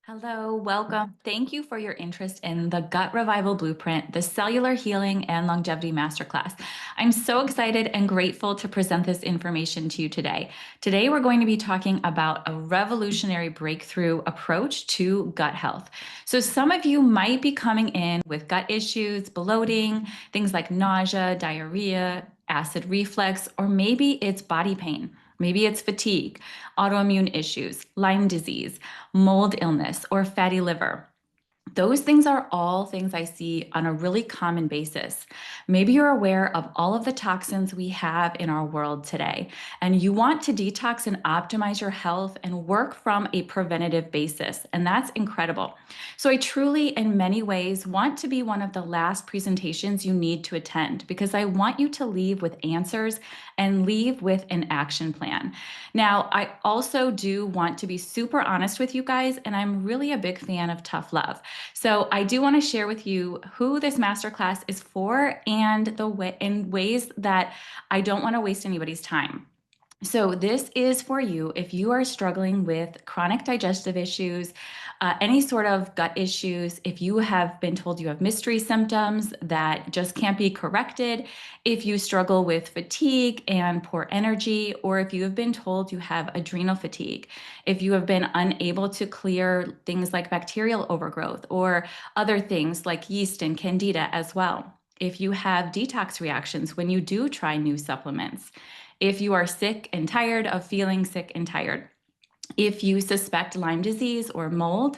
Hello, welcome. Thank you for your interest in the Gut Revival Blueprint, the Cellular Healing and Longevity Masterclass. I'm so excited and grateful to present this information to you today. Today, we're going to be talking about a revolutionary breakthrough approach to gut health. So some of you might be coming in with gut issues, bloating, things like nausea, diarrhea, acid reflux, or maybe it's body pain. Maybe it's fatigue, autoimmune issues, Lyme disease, mold illness, or fatty liver. Those things are all things I see on a really common basis. Maybe you're aware of all of the toxins we have in our world today, and you want to detox and optimize your health and work from a preventative basis, and that's incredible. So I truly, in many ways, want to be one of the last presentations you need to attend because I want you to leave with answers and leave with an action plan. Now, I also do want to be super honest with you guys, and I'm really a big fan of tough love. So I do want to share with you who this masterclass is for and in ways that I don't want to waste anybody's time. So this is for you if you are struggling with chronic digestive issues, any sort of gut issues, if you have been told you have mystery symptoms that just can't be corrected, if you struggle with fatigue and poor energy, or if you have been told you have adrenal fatigue, if you have been unable to clear things like bacterial overgrowth or other things like yeast and candida as well. If you have detox reactions when you do try new supplements, if you are sick and tired of feeling sick and tired, if you suspect Lyme disease or mold,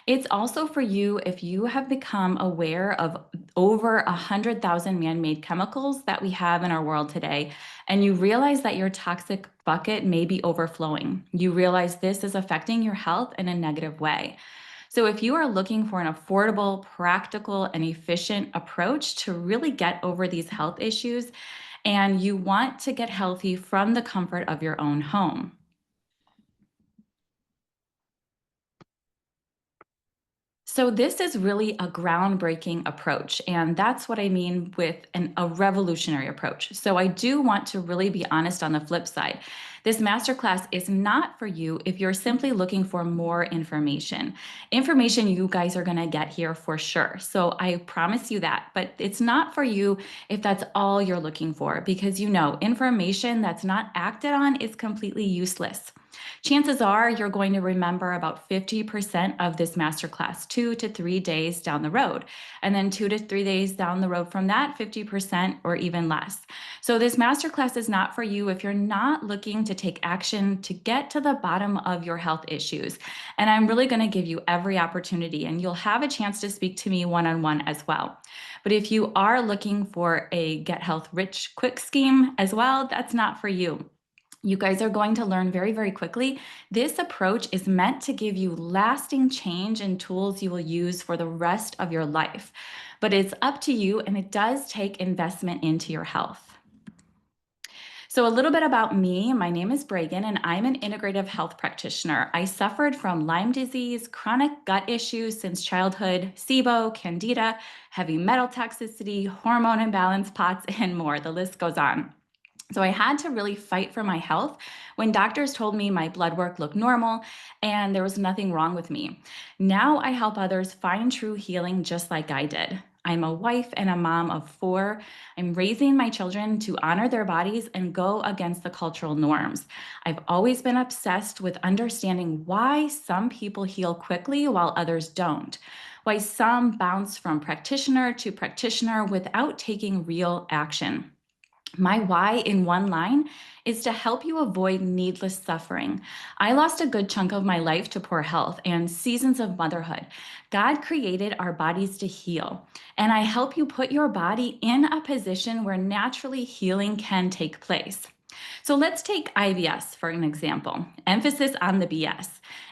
it's also for you if you have become aware of over 100,000 man-made chemicals that we have in our world today, and you realize that your toxic bucket may be overflowing. You realize this is affecting your health in a negative way. So if you are looking for an affordable, practical, and efficient approach to really get over these health issues, and you want to get healthy from the comfort of your own home. So this is really a groundbreaking approach, and that's what I mean with a revolutionary approach. So I do want to really be honest on the flip side. This masterclass is not for you if you're simply looking for more information. Information you guys are going to get here for sure. So I promise you that, but it's not for you if that's all you're looking for, because information that's not acted on is completely useless. Chances are you're going to remember about 50% of this masterclass 2 to 3 days down the road. And then 2 to 3 days down the road from that, 50% or even less. So this masterclass is not for you if you're not looking to take action to get to the bottom of your health issues. And I'm really going to give you every opportunity, and you'll have a chance to speak to me one-on-one as well. But if you are looking for a get health rich quick scheme as well, that's not for you. You guys are going to learn very, very quickly. This approach is meant to give you lasting change and tools you will use for the rest of your life. But it's up to you, and it does take investment into your health. So a little bit about me. My name is Bregan, and I'm an integrative health practitioner. I suffered from Lyme disease, chronic gut issues since childhood, SIBO, candida, heavy metal toxicity, hormone imbalance, POTS, and more. The list goes on. So I had to really fight for my health when doctors told me my blood work looked normal and there was nothing wrong with me. Now I help others find true healing just like I did. I'm a wife and a mom of 4. I'm raising my children to honor their bodies and go against the cultural norms. I've always been obsessed with understanding why some people heal quickly while others don't, why some bounce from practitioner to practitioner without taking real action. My why in one line is to help you avoid needless suffering. I lost a good chunk of my life to poor health and seasons of motherhood. God created our bodies to heal, and I help you put your body in a position where naturally healing can take place. So let's take IBS for an example. Emphasis on the BS.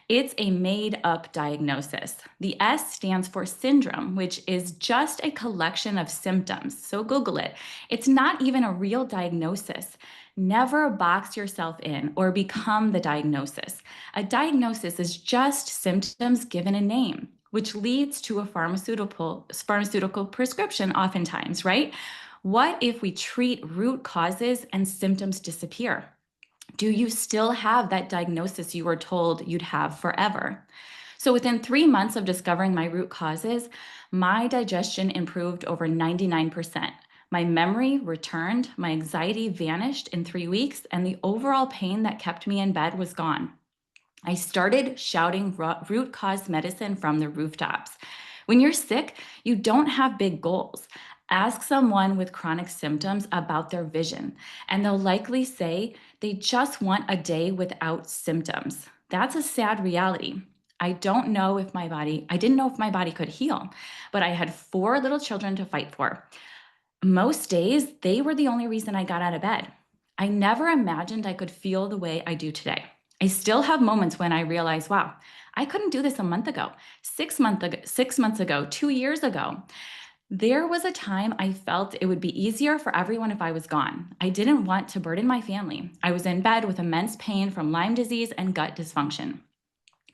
It's a made-up diagnosis. The S stands for syndrome, which is just a collection of symptoms. So Google it. It's not even a real diagnosis. Never box yourself in or become the diagnosis. A diagnosis is just symptoms given a name, which leads to a pharmaceutical prescription oftentimes, right? What if we treat root causes and symptoms disappear? Do you still have that diagnosis you were told you'd have forever? So within 3 months of discovering my root causes, my digestion improved over 99%. My memory returned, my anxiety vanished in 3 weeks, and the overall pain that kept me in bed was gone. I started shouting root cause medicine from the rooftops. When you're sick, you don't have big goals. Ask someone with chronic symptoms about their vision, and they'll likely say they just want a day without symptoms. That's a sad reality. I didn't know if my body could heal, but I had 4 little children to fight for. Most days, they were the only reason I got out of bed. I never imagined I could feel the way I do today. I still have moments when I realize, wow, I couldn't do this a month ago, 6 months ago, 2 years ago. There was a time I felt it would be easier for everyone if I was gone. I didn't want to burden my family. I was in bed with immense pain from Lyme disease and gut dysfunction.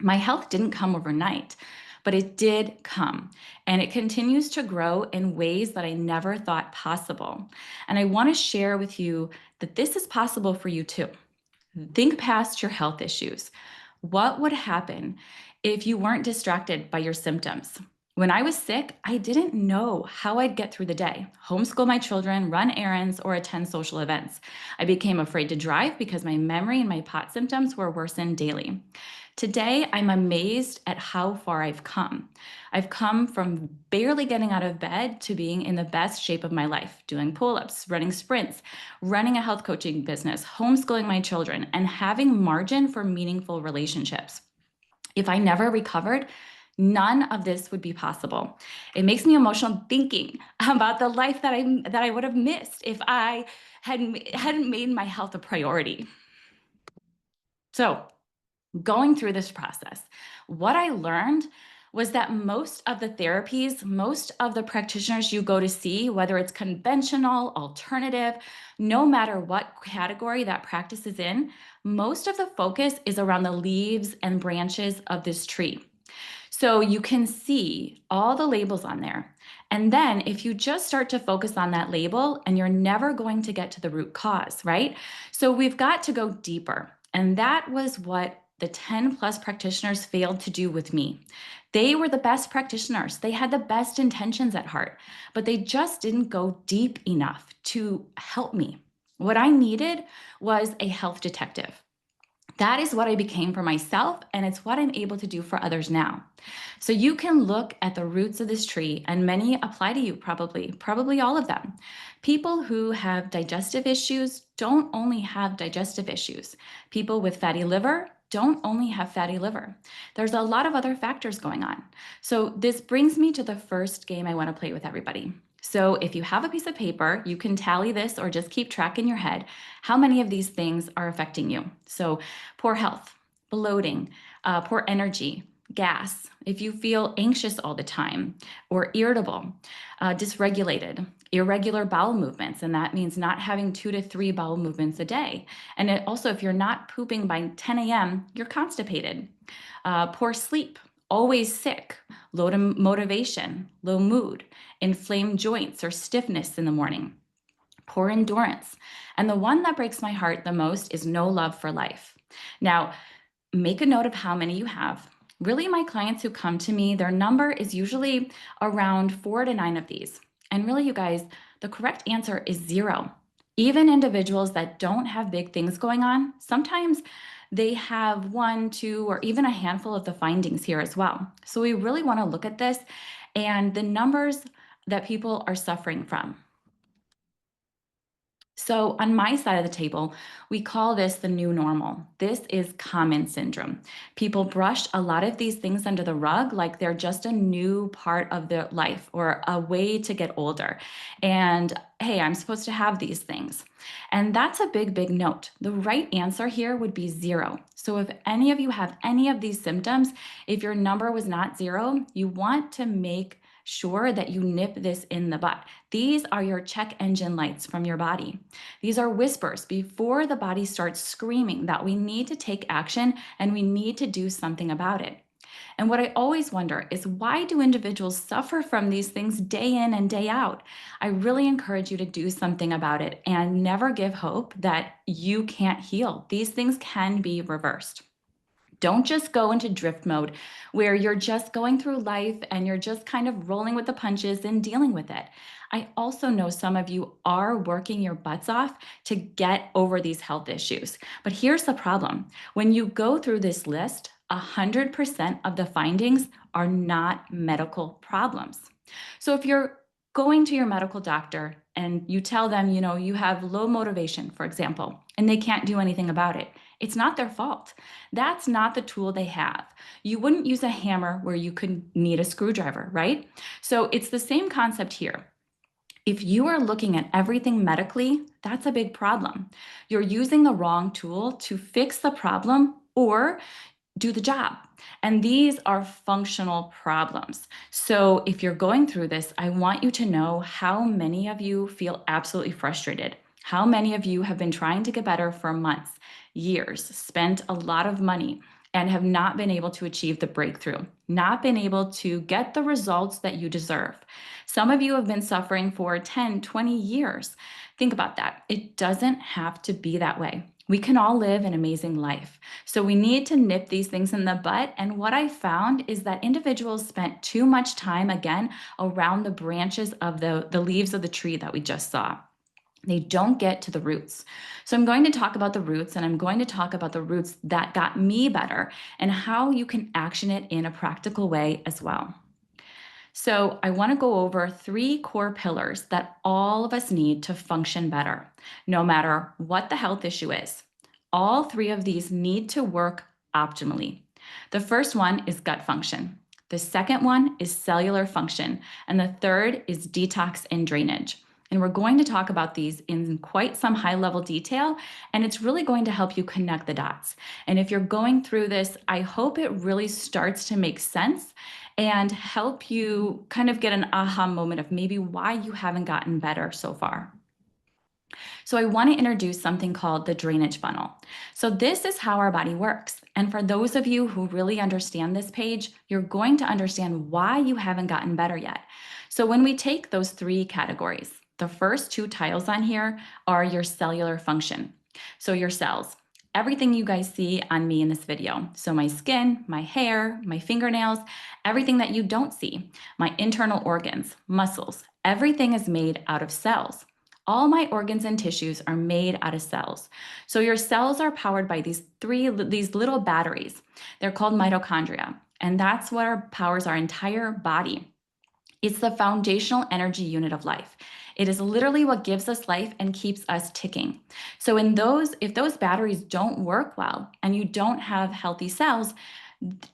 My health didn't come overnight, but it did come, and it continues to grow in ways that I never thought possible. And I want to share with you that this is possible for you too. Think past your health issues. What would happen if you weren't distracted by your symptoms? When I was sick, I didn't know how I'd get through the day, homeschool my children, run errands, or attend social events. I became afraid to drive because my memory and my pot symptoms were worsened daily. Today, I'm amazed at how far I've come. I've come from barely getting out of bed to being in the best shape of my life, doing pull-ups, running sprints, running a health coaching business, homeschooling my children, and having margin for meaningful relationships. If I never recovered, none of this would be possible. It makes me emotional thinking about the life that I would have missed if I hadn't made my health a priority. So, going through this process, what I learned was that most of the therapies, most of the practitioners you go to see, whether it's conventional, alternative, no matter what category that practice is in, most of the focus is around the leaves and branches of this tree. So you can see all the labels on there. And then if you just start to focus on that label, and you're never going to get to the root cause, right? So we've got to go deeper. And that was what the 10 plus practitioners failed to do with me. They were the best practitioners. They had the best intentions at heart, but they just didn't go deep enough to help me. What I needed was a health detective. That is what I became for myself, and it's what I'm able to do for others now. So you can look at the roots of this tree, and many apply to you probably all of them. People who have digestive issues don't only have digestive issues. People with fatty liver don't only have fatty liver. There's a lot of other factors going on. So this brings me to the first game I want to play with everybody. So if you have a piece of paper, you can tally this or just keep track in your head how many of these things are affecting you. So poor health, bloating, poor energy, gas, if you feel anxious all the time or irritable, dysregulated, irregular bowel movements, and that means not having 2 to 3 bowel movements a day. And also, if you're not pooping by 10 a.m., you're constipated. Poor sleep, always sick, low motivation, low mood, inflamed joints or stiffness in the morning, poor endurance. And the one that breaks my heart the most is no love for life. Now, make a note of how many you have. Really, my clients who come to me, their number is usually around 4 to 9 of these. And really, you guys, the correct answer is 0. Even individuals that don't have big things going on, sometimes they have 1, 2, or even a handful of the findings here as well. So we really want to look at this and the numbers that people are suffering from. So on my side of the table, we call this the new normal. This is common syndrome. People brush a lot of these things under the rug like they're just a new part of their life or a way to get older. And hey, I'm supposed to have these things. And that's a big, big note. The right answer here would be 0. So if any of you have any of these symptoms, if your number was not 0, you want to make sure that you nip this in the bud. These are your check engine lights from your body. These are whispers before the body starts screaming that we need to take action and we need to do something about it. And what I always wonder is, why do individuals suffer from these things day in and day out? I really encourage you to do something about it and never give hope that you can't heal. These things can be reversed. Don't just go into drift mode where you're just going through life and you're just kind of rolling with the punches and dealing with it. I also know some of you are working your butts off to get over these health issues. But here's the problem. When you go through this list, 100% of the findings are not medical problems. So if you're going to your medical doctor and you tell them, you have low motivation, for example, and they can't do anything about it, it's not their fault. That's not the tool they have. You wouldn't use a hammer where you could need a screwdriver, right? So it's the same concept here. If you are looking at everything medically, that's a big problem. You're using the wrong tool to fix the problem or do the job. And these are functional problems. So if you're going through this, I want you to know how many of you feel absolutely frustrated. How many of you have been trying to get better for months, years, spent a lot of money, and have not been able to achieve the breakthrough, not been able to get the results that you deserve. Some of you have been suffering for 10, 20 years. Think about that. It doesn't have to be that way. We can all live an amazing life. So we need to nip these things in the bud. And what I found is that individuals spent too much time, again, around the branches of the leaves of the tree that we just saw. They don't get to the roots. So I'm going to talk about the roots, and I'm going to talk about the roots that got me better and how you can action it in a practical way as well. So I want to go over 3 core pillars that all of us need to function better, no matter what the health issue is. All 3 of these need to work optimally. The first one is gut function. The second one is cellular function. And the third is detox and drainage. And we're going to talk about these in quite some high-level detail, and it's really going to help you connect the dots. And if you're going through this, I hope it really starts to make sense and help you kind of get an aha moment of maybe why you haven't gotten better so far. So I want to introduce something called the drainage funnel. So this is how our body works. And for those of you who really understand this page, you're going to understand why you haven't gotten better yet. So when we take those 3 categories, the first 2 tiles on here are your cellular function. So your cells. Everything you guys see on me in this video. So my skin, my hair, my fingernails, everything that you don't see, my internal organs, muscles, everything is made out of cells. All my organs and tissues are made out of cells. So your cells are powered by these little batteries. They're called mitochondria, and that's what powers our entire body. It's the foundational energy unit of life. It is literally what gives us life and keeps us ticking. So if those batteries don't work well and you don't have healthy cells,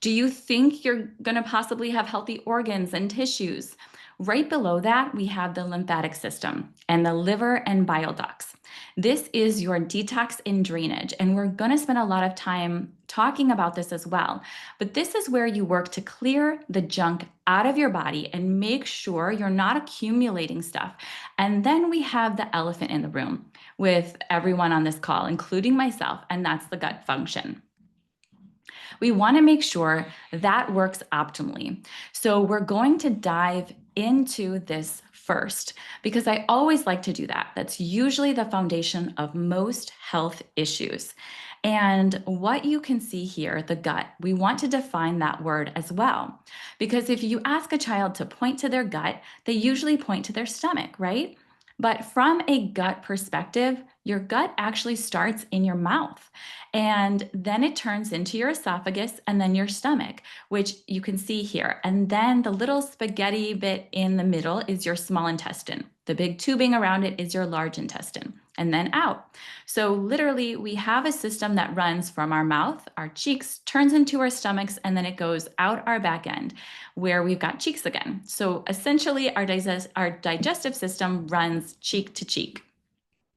do you think you're going to possibly have healthy organs and tissues? Right below that, we have the lymphatic system and the liver and bile ducts. This is your detox and drainage, and we're going to spend a lot of time talking about this as well. But this is where you work to clear the junk out of your body and make sure you're not accumulating stuff. And then we have the elephant in the room with everyone on this call, including myself, and that's the gut function. We want to make sure that works optimally. So we're going to dive into this first because I always like to do that. That's usually the foundation of most health issues. And what you can see here, the gut, we want to define that word as well. Because if you ask a child to point to their gut, they usually point to their stomach, right? But from a gut perspective, your gut actually starts in your mouth, and then it turns into your esophagus and then your stomach, which you can see here. And then the little spaghetti bit in the middle is your small intestine. The big tubing around it is your large intestine, and then out. So literally, we have a system that runs from our mouth, our cheeks, turns into our stomachs, and then it goes out our back end where we've got cheeks again. So essentially, our digestive system runs cheek to cheek.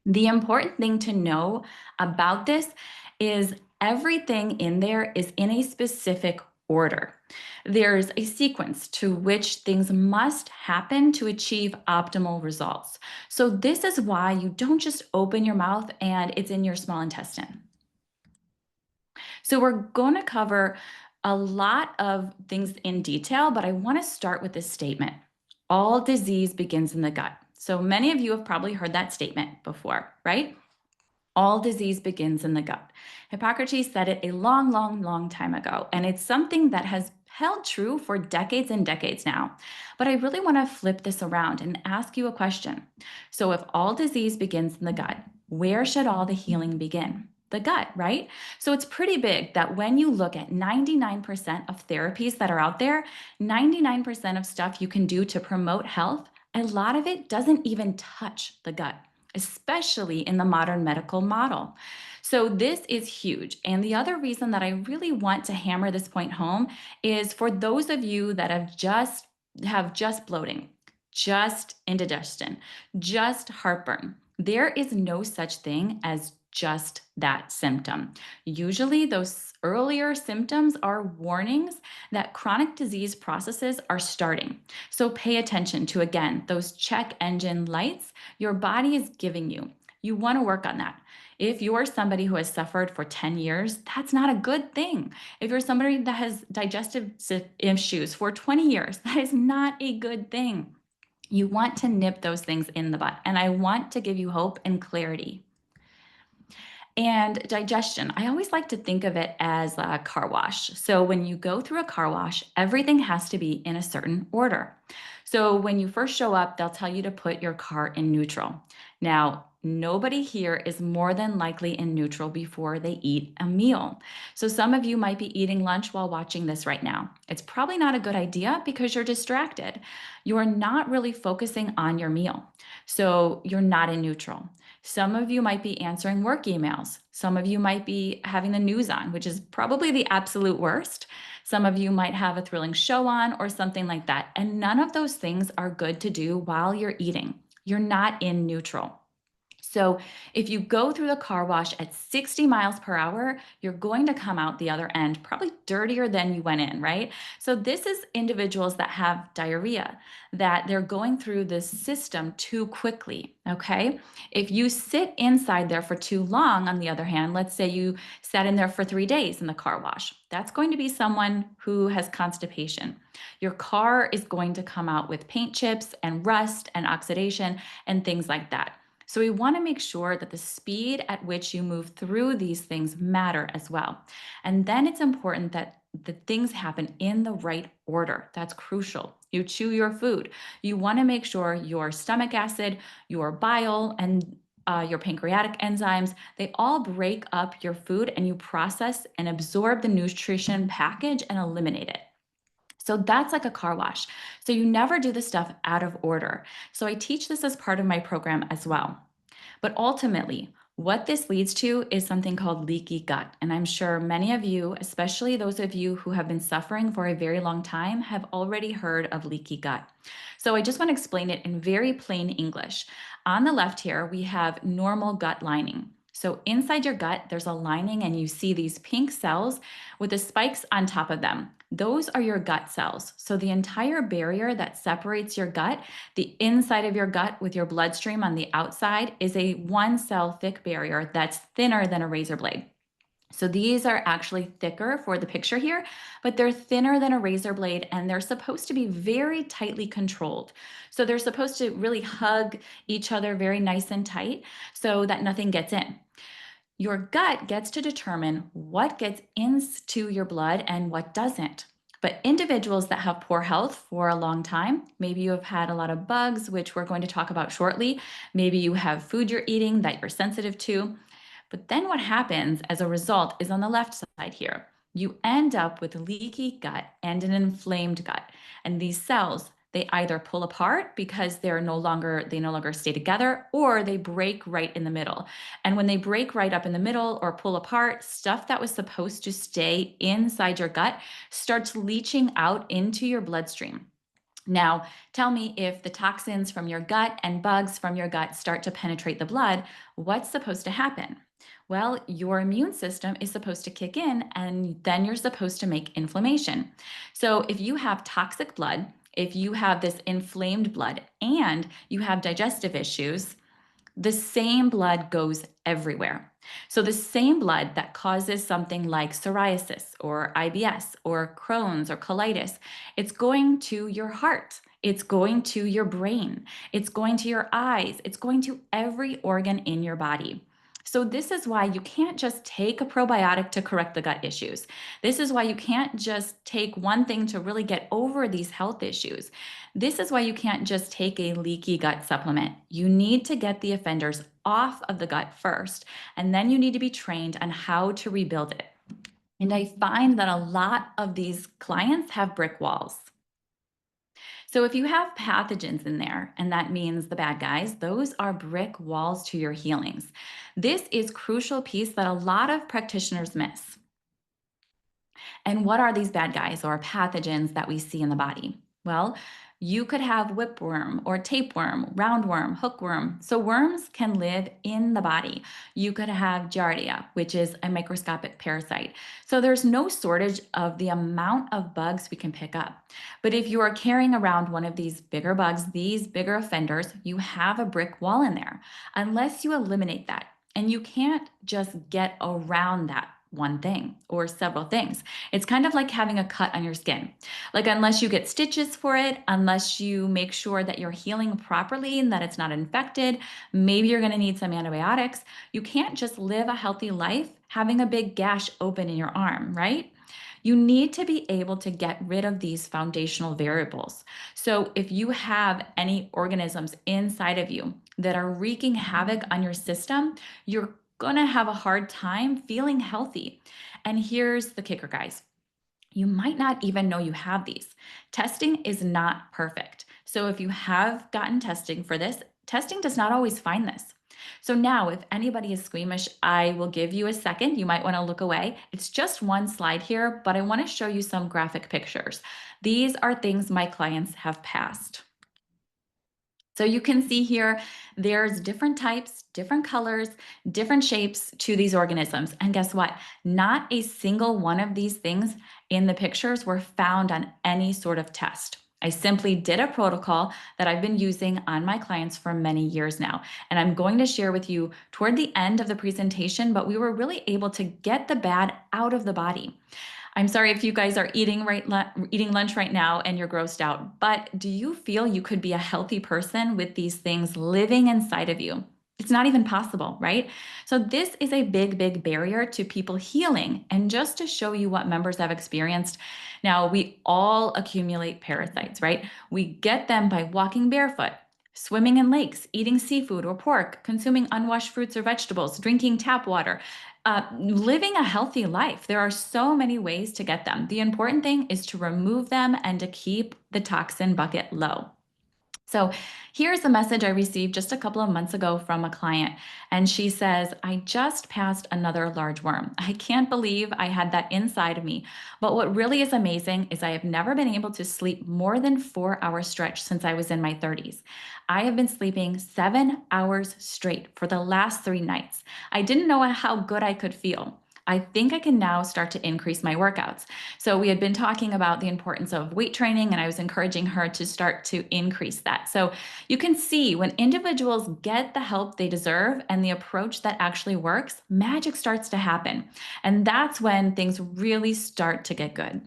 The important thing to know about this is everything in there is in a specific order. There's a sequence to which things must happen to achieve optimal results. So this is why you don't just open your mouth and it's in your small intestine. So we're going to cover a lot of things in detail, but I want to start with this statement. All disease begins in the gut. So many of you have probably heard that statement before, right? All disease begins in the gut. Hippocrates said it a long, long, long time ago, and it's something that has held true for decades and decades now. But I really want to flip this around and ask you a question. So, if all disease begins in the gut, where should all the healing begin? The gut, right? So, it's pretty big that when you look at 99% of therapies that are out there, 99% of stuff you can do to promote health, a lot of it doesn't even touch the gut, especially in the modern medical model. So, this is huge. And the other reason that I really want to hammer this point home is for those of you that have just bloating, just indigestion, just heartburn. There is no such thing as just that symptom. Usually, those earlier symptoms are warnings that chronic disease processes are starting. So, pay attention to, again, those check engine lights your body is giving you. You want to work on that. If you're somebody who has suffered for 10 years, that's not a good thing. If you're somebody that has digestive issues for 20 years, that is not a good thing. You want to nip those things in the bud. And I want to give you hope and clarity. And digestion, I always like to think of it as a car wash. So when you go through a car wash, everything has to be in a certain order. So when you first show up, they'll tell you to put your car in neutral. Now, nobody here is more than likely in neutral before they eat a meal. So some of you might be eating lunch while watching this right now. It's probably not a good idea because you're distracted. You're not really focusing on your meal. So you're not in neutral. Some of you might be answering work emails. Some of you might be having the news on, which is probably the absolute worst. Some of you might have a thrilling show on or something like that. And none of those things are good to do while you're eating. You're not in neutral. So if you go through the car wash at 60 miles per hour, you're going to come out the other end probably dirtier than you went in, right? So this is individuals that have diarrhea, that they're going through this system too quickly, okay? If you sit inside there for too long, on the other hand, let's say you sat in there for 3 days in the car wash, that's going to be someone who has constipation. Your car is going to come out with paint chips and rust and oxidation and things like that. So we want to make sure that the speed at which you move through these things matter as well. And then it's important that the things happen in the right order. That's crucial. You chew your food. You want to make sure your stomach acid, your bile, and your pancreatic enzymes, they all break up your food and you process and absorb the nutrition package and eliminate it. So that's like a car wash. So you never do the stuff out of order. So I teach this as part of my program as well. But ultimately, what this leads to is something called leaky gut. And I'm sure many of you, especially those of you who have been suffering for a very long time, have already heard of leaky gut. So I just want to explain it in very plain English. On the left here, we have normal gut lining. So inside your gut, there's a lining, and you see these pink cells with the spikes on top of them. Those are your gut cells. So the entire barrier that separates your gut, the inside of your gut with your bloodstream on the outside, is a one cell thick barrier that's thinner than a razor blade. So these are actually thicker for the picture here, but they're thinner than a razor blade, and they're supposed to be very tightly controlled. So they're supposed to really hug each other very nice and tight so that nothing gets in. Your gut gets to determine what gets into your blood and what doesn't. But individuals that have poor health for a long time, maybe you have had a lot of bugs, which we're going to talk about shortly. Maybe you have food you're eating that you're sensitive to. But then what happens as a result is on the left side here. You end up with a leaky gut and an inflamed gut. And these cells, they either pull apart because they no longer stay together, or they break right in the middle. And when they break right up in the middle or pull apart, stuff that was supposed to stay inside your gut starts leaching out into your bloodstream. Now, tell me, if the toxins from your gut and bugs from your gut start to penetrate the blood, what's supposed to happen? Well, your immune system is supposed to kick in, and then you're supposed to make inflammation. So if you have toxic blood, if you have this inflamed blood, and you have digestive issues, the same blood goes everywhere. So the same blood that causes something like psoriasis or IBS or Crohn's or colitis, it's going to your heart. It's going to your brain. It's going to your eyes. It's going to every organ in your body. So this is why you can't just take a probiotic to correct the gut issues. This is why you can't just take one thing to really get over these health issues. This is why you can't just take a leaky gut supplement. You need to get the offenders off of the gut first, and then you need to be trained on how to rebuild it. And I find that a lot of these clients have brick walls. So if you have pathogens in there, and that means the bad guys, those are brick walls to your healings. This is crucial piece that a lot of practitioners miss. And what are these bad guys or pathogens that we see in the body? Well, you could have whipworm or tapeworm, roundworm, hookworm. So worms can live in the body. You could have giardia, which is a microscopic parasite. So there's no shortage of the amount of bugs we can pick up. But if you are carrying around one of these bigger bugs, these bigger offenders, you have a brick wall in there unless you eliminate that. And you can't just get around that one thing or several things. It's kind of like having a cut on your skin. Like, unless you get stitches for it, unless you make sure that you're healing properly and that it's not infected, maybe you're going to need some antibiotics. You can't just live a healthy life having a big gash open in your arm, right? You need to be able to get rid of these foundational variables. So if you have any organisms inside of you that are wreaking havoc on your system, you're going to have a hard time feeling healthy. And here's the kicker, guys. You might not even know you have these. Testing is not perfect. So if you have gotten testing for this, testing does not always find this. So now, if anybody is squeamish, I will give you a second. You might want to look away. It's just one slide here, but I want to show you some graphic pictures. These are things my clients have passed. So you can see here, there's different types, different colors, different shapes to these organisms. And guess what? Not a single one of these things in the pictures were found on any sort of test. I simply did a protocol that I've been using on my clients for many years now. And I'm going to share with you toward the end of the presentation, but we were really able to get the bad out of the body. I'm sorry if you guys are eating lunch right now and you're grossed out, but do you feel you could be a healthy person with these things living inside of you? It's not even possible, right? So this is a big, big barrier to people healing. And just to show you what members have experienced, now we all accumulate parasites, right? We get them by walking barefoot, swimming in lakes, eating seafood or pork, consuming unwashed fruits or vegetables, drinking tap water, living a healthy life. There are so many ways to get them. The important thing is to remove them and to keep the toxin bucket low. So here's a message I received just a couple of months ago from a client. And she says, I just passed another large worm. I can't believe I had that inside of me. But what really is amazing is I have never been able to sleep more than 4 hour stretch since I was in my 30s. I have been sleeping 7 hours straight for the last 3 nights. I didn't know how good I could feel. I think I can now start to increase my workouts. So we had been talking about the importance of weight training, and I was encouraging her to start to increase that. So you can see when individuals get the help they deserve and the approach that actually works, magic starts to happen. And that's when things really start to get good.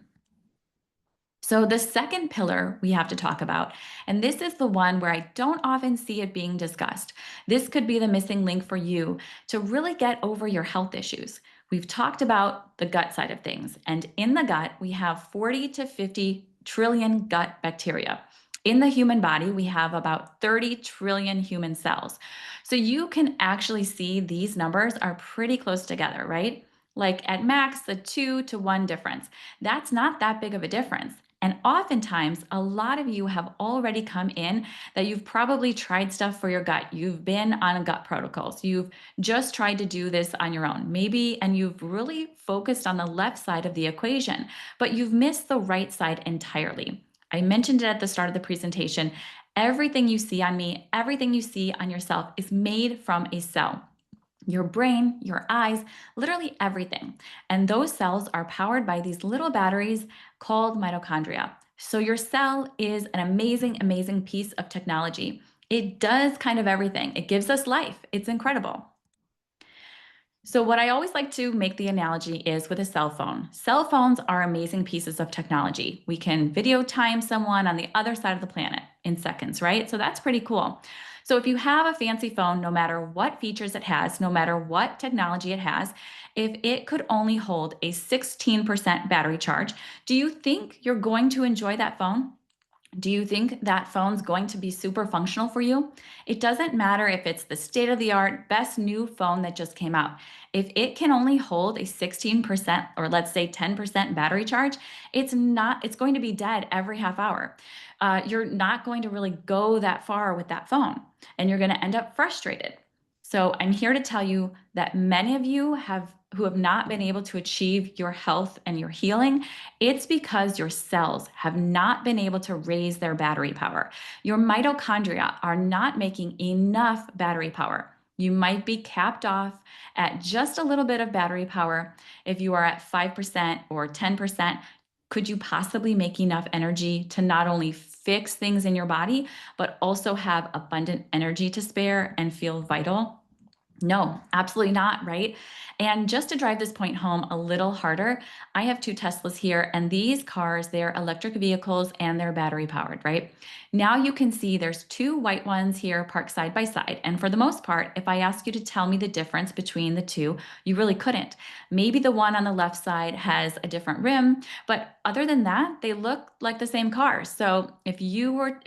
So the second pillar we have to talk about, and this is the one where I don't often see it being discussed. This could be the missing link for you to really get over your health issues. We've talked about the gut side of things, and in the gut, we have 40 to 50 trillion gut bacteria. In the human body, we have about 30 trillion human cells. So you can actually see these numbers are pretty close together, right? Like at max, the 2 to 1 difference. That's not that big of a difference. And oftentimes, a lot of you have already come in that you've probably tried stuff for your gut. You've been on gut protocols. You've just tried to do this on your own, maybe, and you've really focused on the left side of the equation, but you've missed the right side entirely. I mentioned it at the start of the presentation. Everything you see on me, everything you see on yourself is made from a cell. Your brain, your eyes, literally everything. And those cells are powered by these little batteries called mitochondria. So your cell is an amazing, amazing piece of technology. It does kind of everything. It gives us life. It's incredible. So what I always like to make the analogy is with a cell phone. Cell phones are amazing pieces of technology. We can video time someone on the other side of the planet in seconds, right? So that's pretty cool. So if you have a fancy phone, no matter what features it has, no matter what technology it has, if it could only hold a 16% battery charge, do you think you're going to enjoy that phone? Do you think that phone's going to be super functional for you? It doesn't matter if it's the state of the art, best new phone that just came out. If it can only hold a 16% or let's say 10% battery charge, it's going to be dead every half hour. You're not going to really go that far with that phone and you're going to end up frustrated. So I'm here to tell you that many of you who have not been able to achieve your health and your healing, it's because your cells have not been able to raise their battery power. Your mitochondria are not making enough battery power. You might be capped off at just a little bit of battery power. If you are at 5% or 10%, could you possibly make enough energy to not only fix things in your body, but also have abundant energy to spare and feel vital? No, absolutely not, right? And just to drive this point home a little harder, I have two Teslas here, and these cars, they're electric vehicles and they're battery powered, right? Now you can see there's two white ones here parked side by side. And for the most part, if I ask you to tell me the difference between the two, you really couldn't. Maybe the one on the left side has a different rim, but other than that, they look like the same car. So if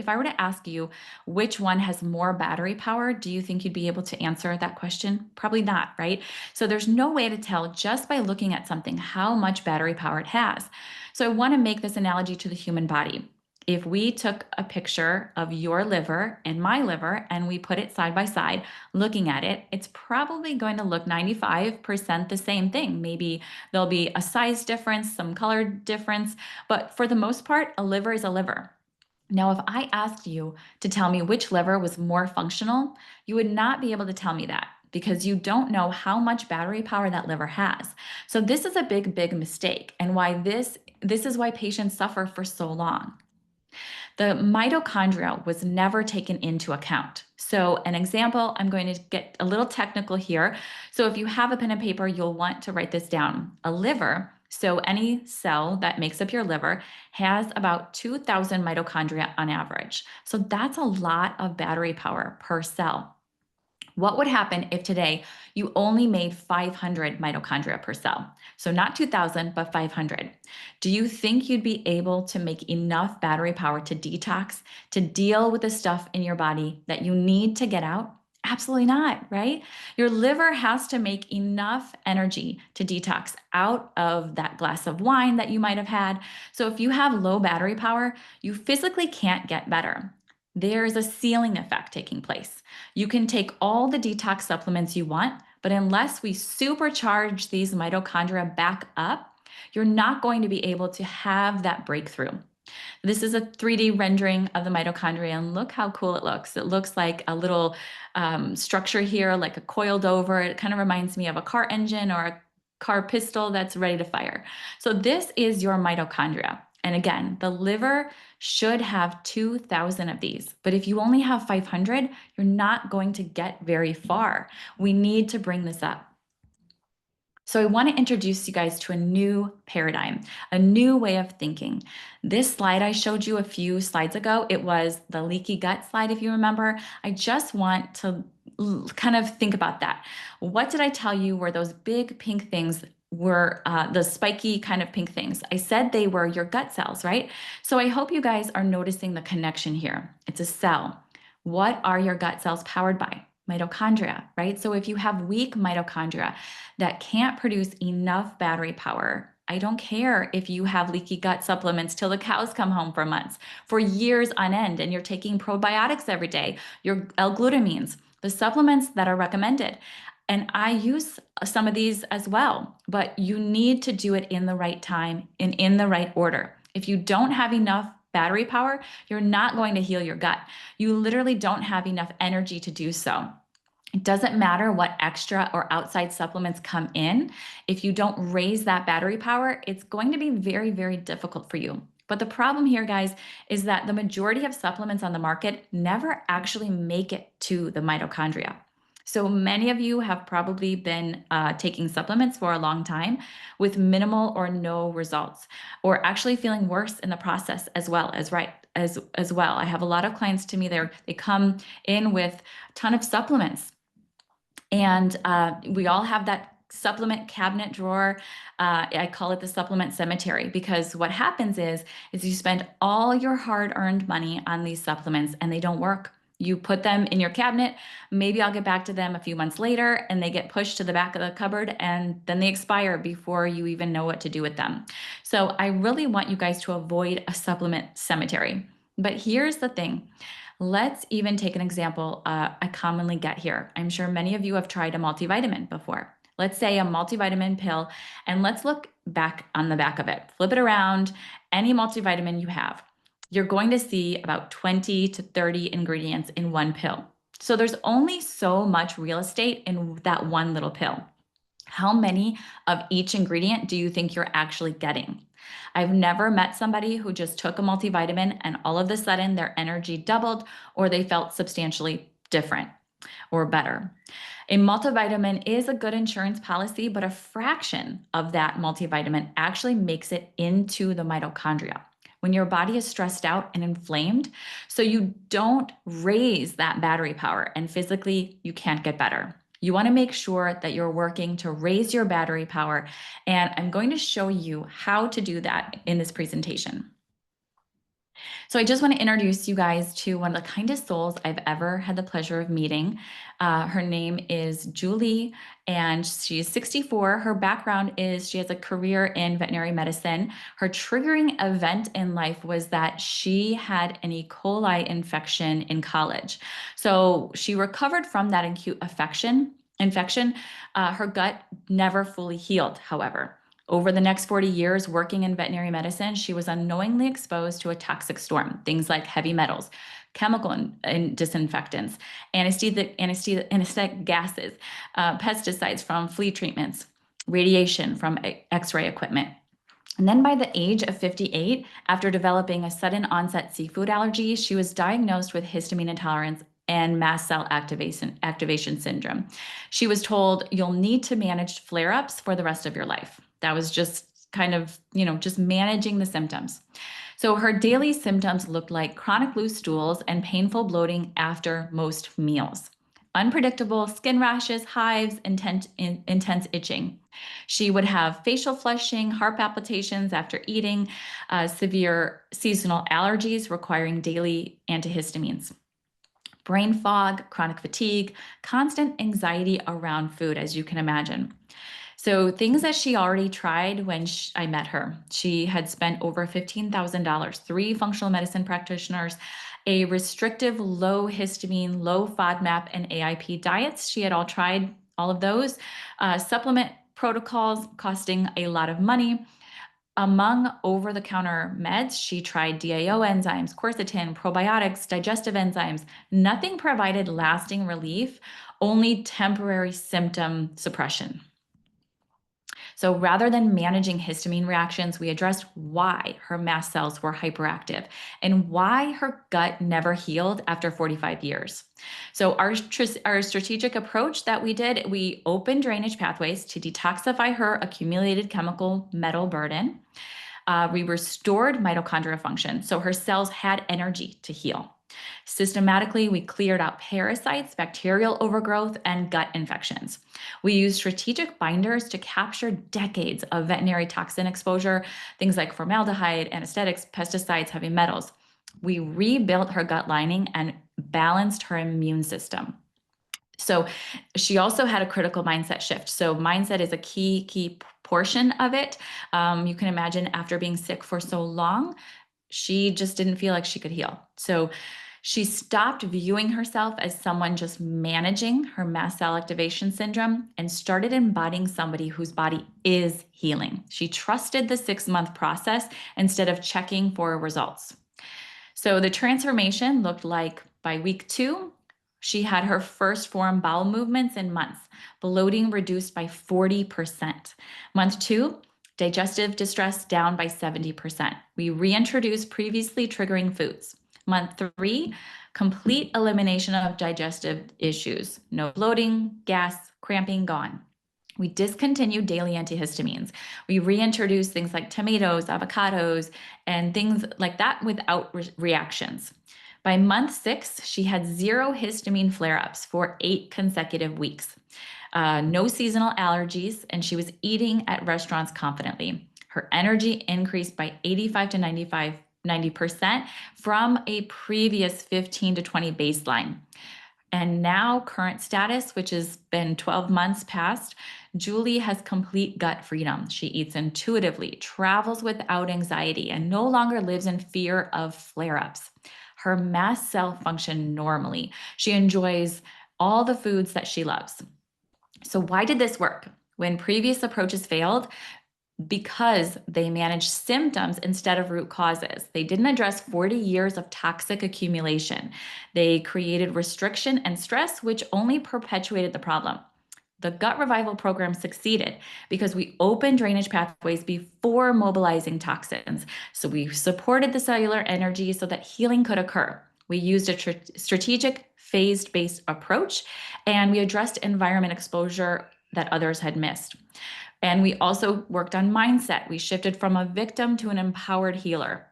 I were to ask you which one has more battery power, do you think you'd be able to answer that question? Probably not, right? So there's no way to tell just by looking at something how much battery power it has. So I want to make this analogy to the human body. If we took a picture of your liver and my liver and we put it side by side, looking at it, it's probably going to look 95% the same thing. Maybe there'll be a size difference, some color difference, but for the most part, a liver is a liver. Now, if I asked you to tell me which liver was more functional, you would not be able to tell me that because you don't know how much battery power that liver has. So this is a big, big mistake, and why this is why patients suffer for so long. The mitochondria was never taken into account. So an example, I'm going to get a little technical here. So if you have a pen and paper, you'll want to write this down. A liver, so any cell that makes up your liver, has about 2,000 mitochondria on average. So that's a lot of battery power per cell. What would happen if today you only made 500 mitochondria per cell? So not 2,000, but 500. Do you think you'd be able to make enough battery power to detox, to deal with the stuff in your body that you need to get out? Absolutely not, right? Your liver has to make enough energy to detox out of that glass of wine that you might have had. So if you have low battery power, you physically can't get better. There's a ceiling effect taking place. You can take all the detox supplements you want, but unless we supercharge these mitochondria back up, you're not going to be able to have that breakthrough. This is a 3D rendering of the mitochondria, and look how cool it looks. It looks like a little structure here, like a coiled over. It kind of reminds me of a car engine or a car pistol that's ready to fire. So this is your mitochondria. And again, the liver should have 2,000 of these. But if you only have 500, you're not going to get very far. We need to bring this up. So I want to introduce you guys to a new paradigm, a new way of thinking. This slide I showed you a few slides ago, it was the leaky gut slide, if you remember. I just want to kind of think about that. What did I tell you were those big pink things were the spiky kind of pink things? I said they were your gut cells, right? So I hope you guys are noticing the connection here. It's a cell. What are your gut cells powered by? Mitochondria, right? So if you have weak mitochondria that can't produce enough battery power, I don't care if you have leaky gut supplements till the cows come home for months, for years on end, and you're taking probiotics every day, your L-glutamines, the supplements that are recommended. And I use some of these as well, but you need to do it in the right time and in the right order. If you don't have enough battery power, you're not going to heal your gut. You literally don't have enough energy to do so. It doesn't matter what extra or outside supplements come in. If you don't raise that battery power, it's going to be very, very difficult for you. But the problem here, guys, is that the majority of supplements on the market never actually make it to the mitochondria. So many of you have probably been taking supplements for a long time with minimal or no results, or actually feeling worse in the process as well as well. I have a lot of clients to me there. They come in with a ton of supplements, and we all have that supplement cabinet drawer. I call it the supplement cemetery, because what happens is you spend all your hard-earned money on these supplements and they don't work. You put them in your cabinet, maybe I'll get back to them a few months later, and they get pushed to the back of the cupboard, and then they expire before you even know what to do with them. So I really want you guys to avoid a supplement cemetery. But here's the thing. Let's even take an example I commonly get here. I'm sure many of you have tried a multivitamin before. Let's say a multivitamin pill, and let's look back on the back of it. Flip it around, any multivitamin you have. You're going to see about 20 to 30 ingredients in one pill. So there's only so much real estate in that one little pill. How many of each ingredient do you think you're actually getting? I've never met somebody who just took a multivitamin and all of a sudden their energy doubled, or they felt substantially different or better. A multivitamin is a good insurance policy, but a fraction of that multivitamin actually makes it into the mitochondria when your body is stressed out and inflamed. So you don't raise that battery power, and physically you can't get better. You want to make sure that you're working to raise your battery power, and I'm going to show you how to do that in this presentation. So I just want to introduce you guys to one of the kindest souls I've ever had the pleasure of meeting. Her name is Julie, and she's 64. Her background is she has a career in veterinary medicine. Her triggering event in life was that she had an E. coli infection in college. So she recovered from that acute infection. Her gut never fully healed, however. Over the next 40 years working in veterinary medicine, she was unknowingly exposed to a toxic storm, things like heavy metals, chemical and disinfectants, anesthetic gases, pesticides from flea treatments, radiation from X-ray equipment. And then by the age of 58, after developing a sudden onset seafood allergy, she was diagnosed with histamine intolerance and mast cell activation syndrome. She was told, you'll need to manage flare-ups for the rest of your life. That was just kind of, just managing the symptoms. So her daily symptoms looked like chronic loose stools and painful bloating after most meals, unpredictable skin rashes, hives, intense itching. She would have facial flushing, heart palpitations after eating, severe seasonal allergies requiring daily antihistamines, brain fog, chronic fatigue, constant anxiety around food, as you can imagine. So things that she already tried when I met her. She had spent over $15,000, 3 functional medicine practitioners, a restrictive low histamine, low FODMAP, and AIP diets. She had all tried all of those. Supplement protocols costing a lot of money. Among over-the-counter meds, she tried DAO enzymes, quercetin, probiotics, digestive enzymes. Nothing provided lasting relief, only temporary symptom suppression. So rather than managing histamine reactions, we addressed why her mast cells were hyperactive and why her gut never healed after 45 years. So our strategic approach that we did, we opened drainage pathways to detoxify her accumulated chemical metal burden. We restored mitochondrial function, so her cells had energy to heal. Systematically, we cleared out parasites, bacterial overgrowth, and gut infections. We used strategic binders to capture decades of veterinary toxin exposure, things like formaldehyde, anesthetics, pesticides, heavy metals. We rebuilt her gut lining and balanced her immune system. So she also had a critical mindset shift. So mindset is a key portion of it. You can imagine after being sick for so long, she just didn't feel like she could heal. So she stopped viewing herself as someone just managing her mast cell activation syndrome and started embodying somebody whose body is healing. She trusted the 6-month process instead of checking for results. So the transformation looked like by week 2, she had her first form bowel movements in months, bloating reduced by 40%. Month 2, digestive distress down by 70%. We reintroduced previously triggering foods. Month 3, complete elimination of digestive issues, no bloating, gas, cramping, gone. We discontinued daily antihistamines. We reintroduced things like tomatoes, avocados, and things like that without reactions. By month 6, she had 0 histamine flare-ups for 8 consecutive weeks. No seasonal allergies, and she was eating at restaurants confidently. Her energy increased by 85 to 90% from a previous 15 to 20 baseline. And now current status, which has been 12 months past, Julie has complete gut freedom. She eats intuitively, travels without anxiety, and no longer lives in fear of flare-ups. Her mast cell function normally. She enjoys all the foods that she loves. So why did this work? When previous approaches failed, because they managed symptoms instead of root causes. They didn't address 40 years of toxic accumulation. They created restriction and stress, which only perpetuated the problem. The GutRevival program succeeded because we opened drainage pathways before mobilizing toxins. So we supported the cellular energy so that healing could occur. We used a strategic phased-based approach, and we addressed environment exposure that others had missed. And we also worked on mindset. We shifted from a victim to an empowered healer.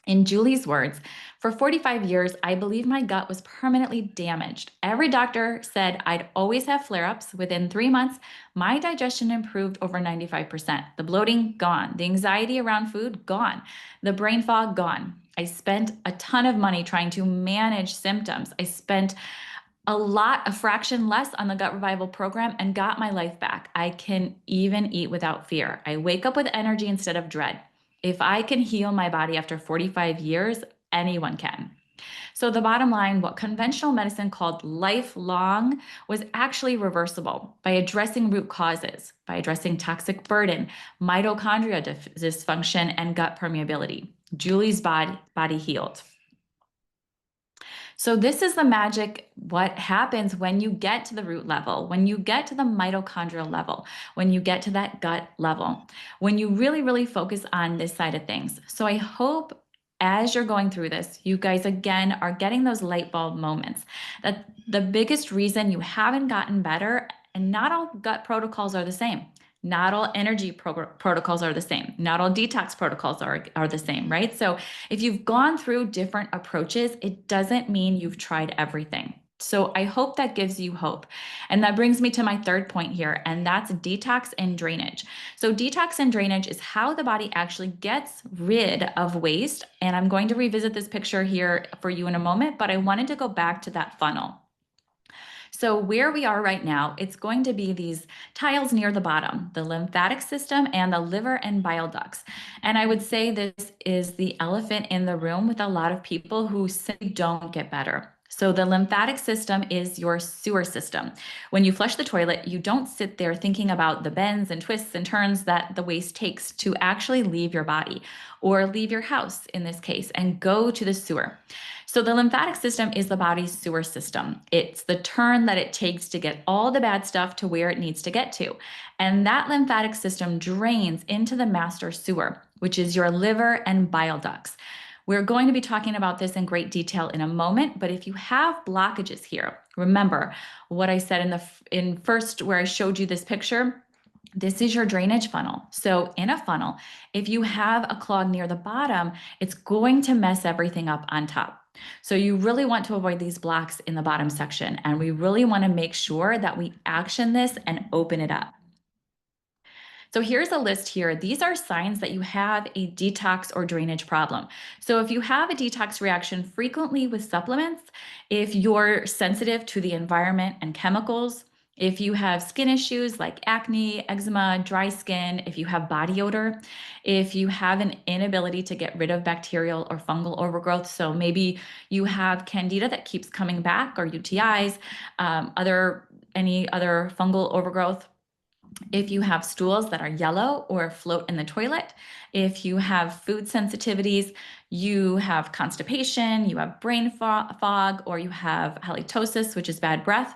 In Julie's words, for 45 years, I believe my gut was permanently damaged. Every doctor said I'd always have flare-ups. Within 3 months, my digestion improved over 95%. The bloating, gone. The anxiety around food, gone. The brain fog, gone. I spent a ton of money trying to manage symptoms. I spent a fraction less on the GutRevival program and got my life back. I can even eat without fear. I wake up with energy instead of dread. If I can heal my body after 45 years, anyone can. So the bottom line, what conventional medicine called lifelong was actually reversible by addressing root causes, by addressing toxic burden, mitochondrial dysfunction, and gut permeability. Julie's body healed. So this is the magic, what happens when you get to the root level, when you get to the mitochondrial level, when you get to that gut level, when you really, really focus on this side of things. So I hope as you're going through this, you guys, again, are getting those light bulb moments. That the biggest reason you haven't gotten better, and not all gut protocols are the same. Not all energy protocols are the same. Not all detox protocols are the same, right? So if you've gone through different approaches, it doesn't mean you've tried everything. So I hope that gives you hope. And that brings me to my third point here, and that's detox and drainage. So detox and drainage is how the body actually gets rid of waste. And I'm going to revisit this picture here for you in a moment, but I wanted to go back to that funnel. So where we are right now, it's going to be these tiles near the bottom, the lymphatic system and the liver and bile ducts. And I would say this is the elephant in the room with a lot of people who simply don't get better. So the lymphatic system is your sewer system. When you flush the toilet, you don't sit there thinking about the bends and twists and turns that the waste takes to actually leave your body or leave your house in this case and go to the sewer. So the lymphatic system is the body's sewer system. It's the turn that it takes to get all the bad stuff to where it needs to get to. And that lymphatic system drains into the master sewer, which is your liver and bile ducts. We're going to be talking about this in great detail in a moment, but if you have blockages here, remember what I said in first where I showed you this picture. This is your drainage funnel. So in a funnel, if you have a clog near the bottom, it's going to mess everything up on top. So you really want to avoid these blocks in the bottom section, and we really want to make sure that we action this and open it up. So here's a list here. These are signs that you have a detox or drainage problem. So if you have a detox reaction frequently with supplements, if you're sensitive to the environment and chemicals, if you have skin issues like acne, eczema, dry skin, if you have body odor, if you have an inability to get rid of bacterial or fungal overgrowth, so maybe you have candida that keeps coming back or UTIs, any other fungal overgrowth, if you have stools that are yellow or float in the toilet, if you have food sensitivities, you have constipation, you have brain fog, or you have halitosis, which is bad breath,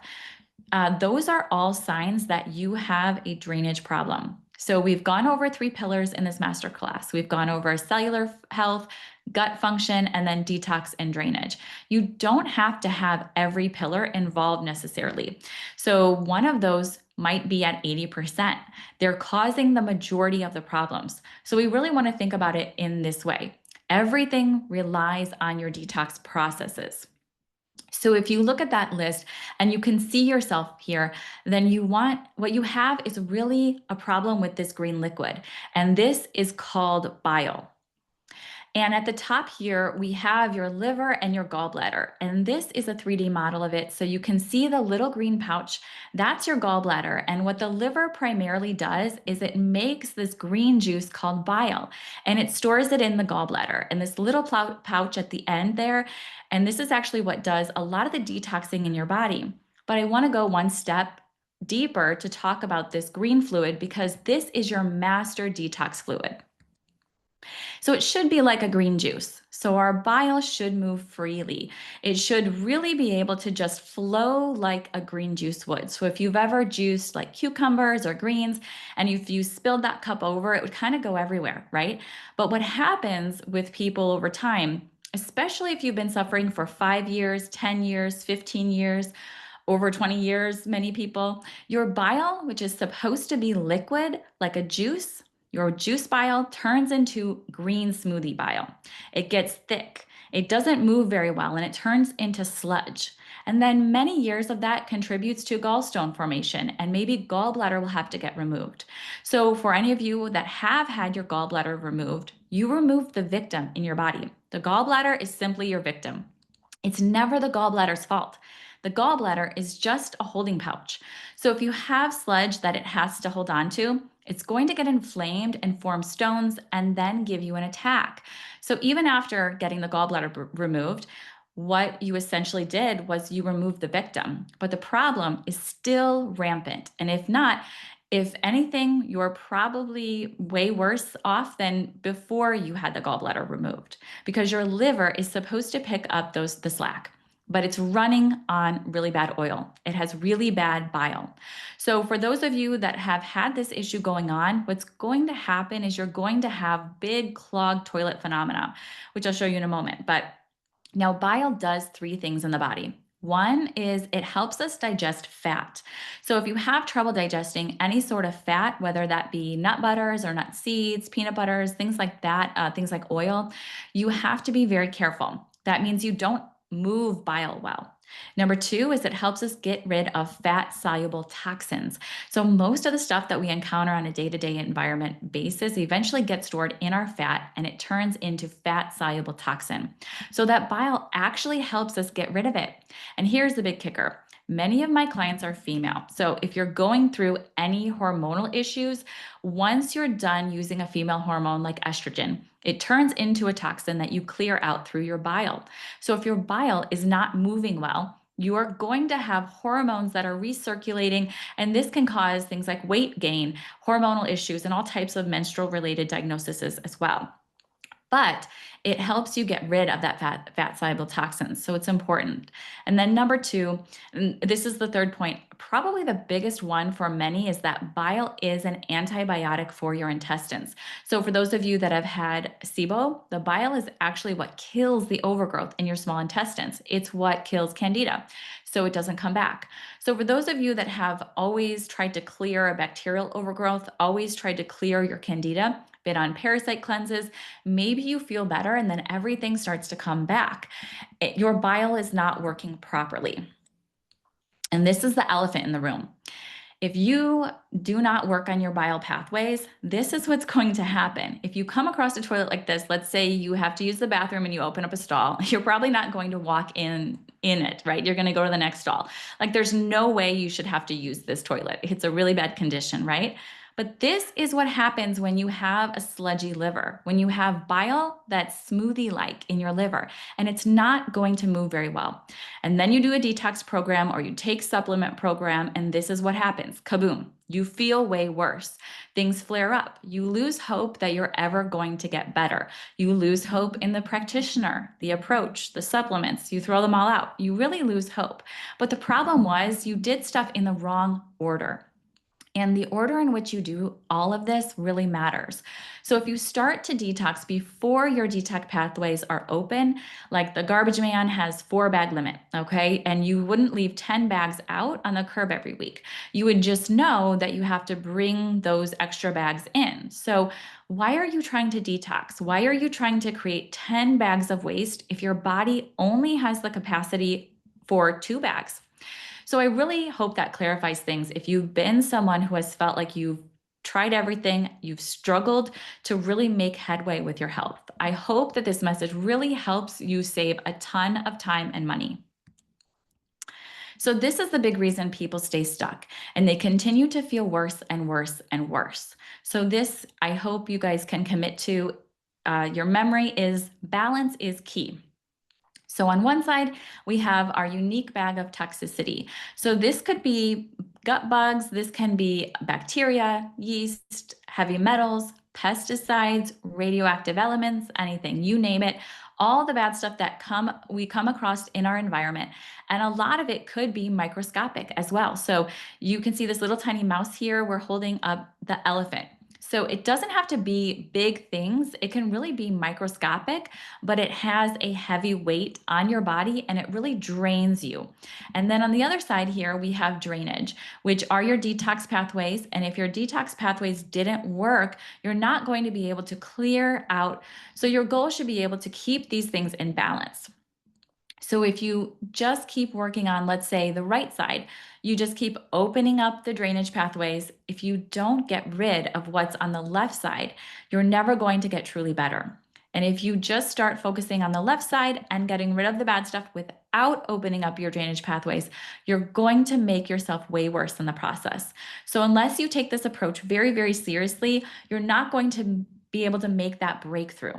those are all signs that you have a drainage problem. So we've gone over 3 pillars in this masterclass. We've gone over cellular health, gut function, and then detox and drainage. You don't have to have every pillar involved necessarily. So one of those might be at 80%. They're causing the majority of the problems. So we really want to think about it in this way. Everything relies on your detox processes. So if you look at that list and you can see yourself here, then what you have is really a problem with this green liquid. And this is called bile. And at the top here, we have your liver and your gallbladder. And this is a 3D model of it. So you can see the little green pouch, that's your gallbladder. And what the liver primarily does is it makes this green juice called bile, and it stores it in the gallbladder. And this little pouch at the end there, and this is actually what does a lot of the detoxing in your body. But I want to go one step deeper to talk about this green fluid, because this is your master detox fluid. So it should be like a green juice. So our bile should move freely. It should really be able to just flow like a green juice would. So if you've ever juiced like cucumbers or greens, and if you spilled that cup over, it would kind of go everywhere, right? But what happens with people over time, especially if you've been suffering for 5 years, 10 years, 15 years, over 20 years, many people, your bile, which is supposed to be liquid like a juice, your juice bile turns into green smoothie bile. It gets thick, it doesn't move very well, and it turns into sludge. And then many years of that contributes to gallstone formation, and maybe gallbladder will have to get removed. So for any of you that have had your gallbladder removed, you removed the victim in your body. The gallbladder is simply your victim. It's never the gallbladder's fault. The gallbladder is just a holding pouch. So if you have sludge that it has to hold on to, it's going to get inflamed and form stones and then give you an attack. So even after getting the gallbladder removed, what you essentially did was you removed the victim, but the problem is still rampant. And if anything, you're probably way worse off than before you had the gallbladder removed, because your liver is supposed to pick up the slack, but it's running on really bad oil. It has really bad bile. So for those of you that have had this issue going on, what's going to happen is you're going to have big clogged toilet phenomena, which I'll show you in a moment. But now bile does 3 things in the body. One is it helps us digest fat. So if you have trouble digesting any sort of fat, whether that be nut butters or nut seeds, peanut butters, things like that, things like oil, you have to be very careful. That means you don't move bile well. Number 2 is it helps us get rid of fat-soluble toxins. So most of the stuff that we encounter on a day-to-day environment basis eventually gets stored in our fat, and it turns into fat-soluble toxin. So that bile actually helps us get rid of it. And here's the big kicker. Many of my clients are female. So if you're going through any hormonal issues, once you're done using a female hormone like estrogen, it turns into a toxin that you clear out through your bile. So if your bile is not moving well, you are going to have hormones that are recirculating, and this can cause things like weight gain, hormonal issues, and all types of menstrual related diagnoses as well. But it helps you get rid of that fat-soluble toxins. So it's important. And then number 2, and this is the third point, probably the biggest one for many, is that bile is an antibiotic for your intestines. So for those of you that have had SIBO, the bile is actually what kills the overgrowth in your small intestines. It's what kills candida, so it doesn't come back. So for those of you that have always tried to clear a bacterial overgrowth, always tried to clear your candida, been on parasite cleanses, maybe you feel better and then everything starts to come back. Your bile is not working properly. And this is the elephant in the room. If you do not work on your bile pathways, this is what's going to happen. If you come across a toilet like this, let's say you have to use the bathroom and you open up a stall, you're probably not going to walk in it, right? You're going to go to the next stall. Like there's no way you should have to use this toilet. It's a really bad condition, right? But this is what happens when you have a sludgy liver, when you have bile that's smoothie-like in your liver, and it's not going to move very well. And then you do a detox program or you take supplement program, and this is what happens. Kaboom. You feel way worse. Things flare up. You lose hope that you're ever going to get better. You lose hope in the practitioner, the approach, the supplements. You throw them all out. You really lose hope. But the problem was you did stuff in the wrong order. And the order in which you do all of this really matters. So if you start to detox before your detox pathways are open, like the garbage man has 4-bag limit, okay? And you wouldn't leave 10 bags out on the curb every week. You would just know that you have to bring those extra bags in. So why are you trying to detox? Why are you trying to create 10 bags of waste if your body only has the capacity for 2 bags? So I really hope that clarifies things. If you've been someone who has felt like you've tried everything, you've struggled to really make headway with your health, I hope that this message really helps you save a ton of time and money. So this is the big reason people stay stuck and they continue to feel worse and worse and worse. So this, I hope you guys can commit to. Your memory is balance is key. So on one side, we have our unique bag of toxicity. So this could be gut bugs, this can be bacteria, yeast, heavy metals, pesticides, radioactive elements, anything, you name it, all the bad stuff that we come across in our environment. And a lot of it could be microscopic as well. So you can see this little tiny mouse here, we're holding up the elephant. So it doesn't have to be big things. It can really be microscopic, but it has a heavy weight on your body and it really drains you. And then on the other side here, we have drainage, which are your detox pathways. And if your detox pathways didn't work, you're not going to be able to clear out. So your goal should be able to keep these things in balance. So if you just keep working on, let's say, the right side, you just keep opening up the drainage pathways. If you don't get rid of what's on the left side, you're never going to get truly better. And if you just start focusing on the left side and getting rid of the bad stuff without opening up your drainage pathways, you're going to make yourself way worse in the process. So unless you take this approach very, very seriously, you're not going to be able to make that breakthrough.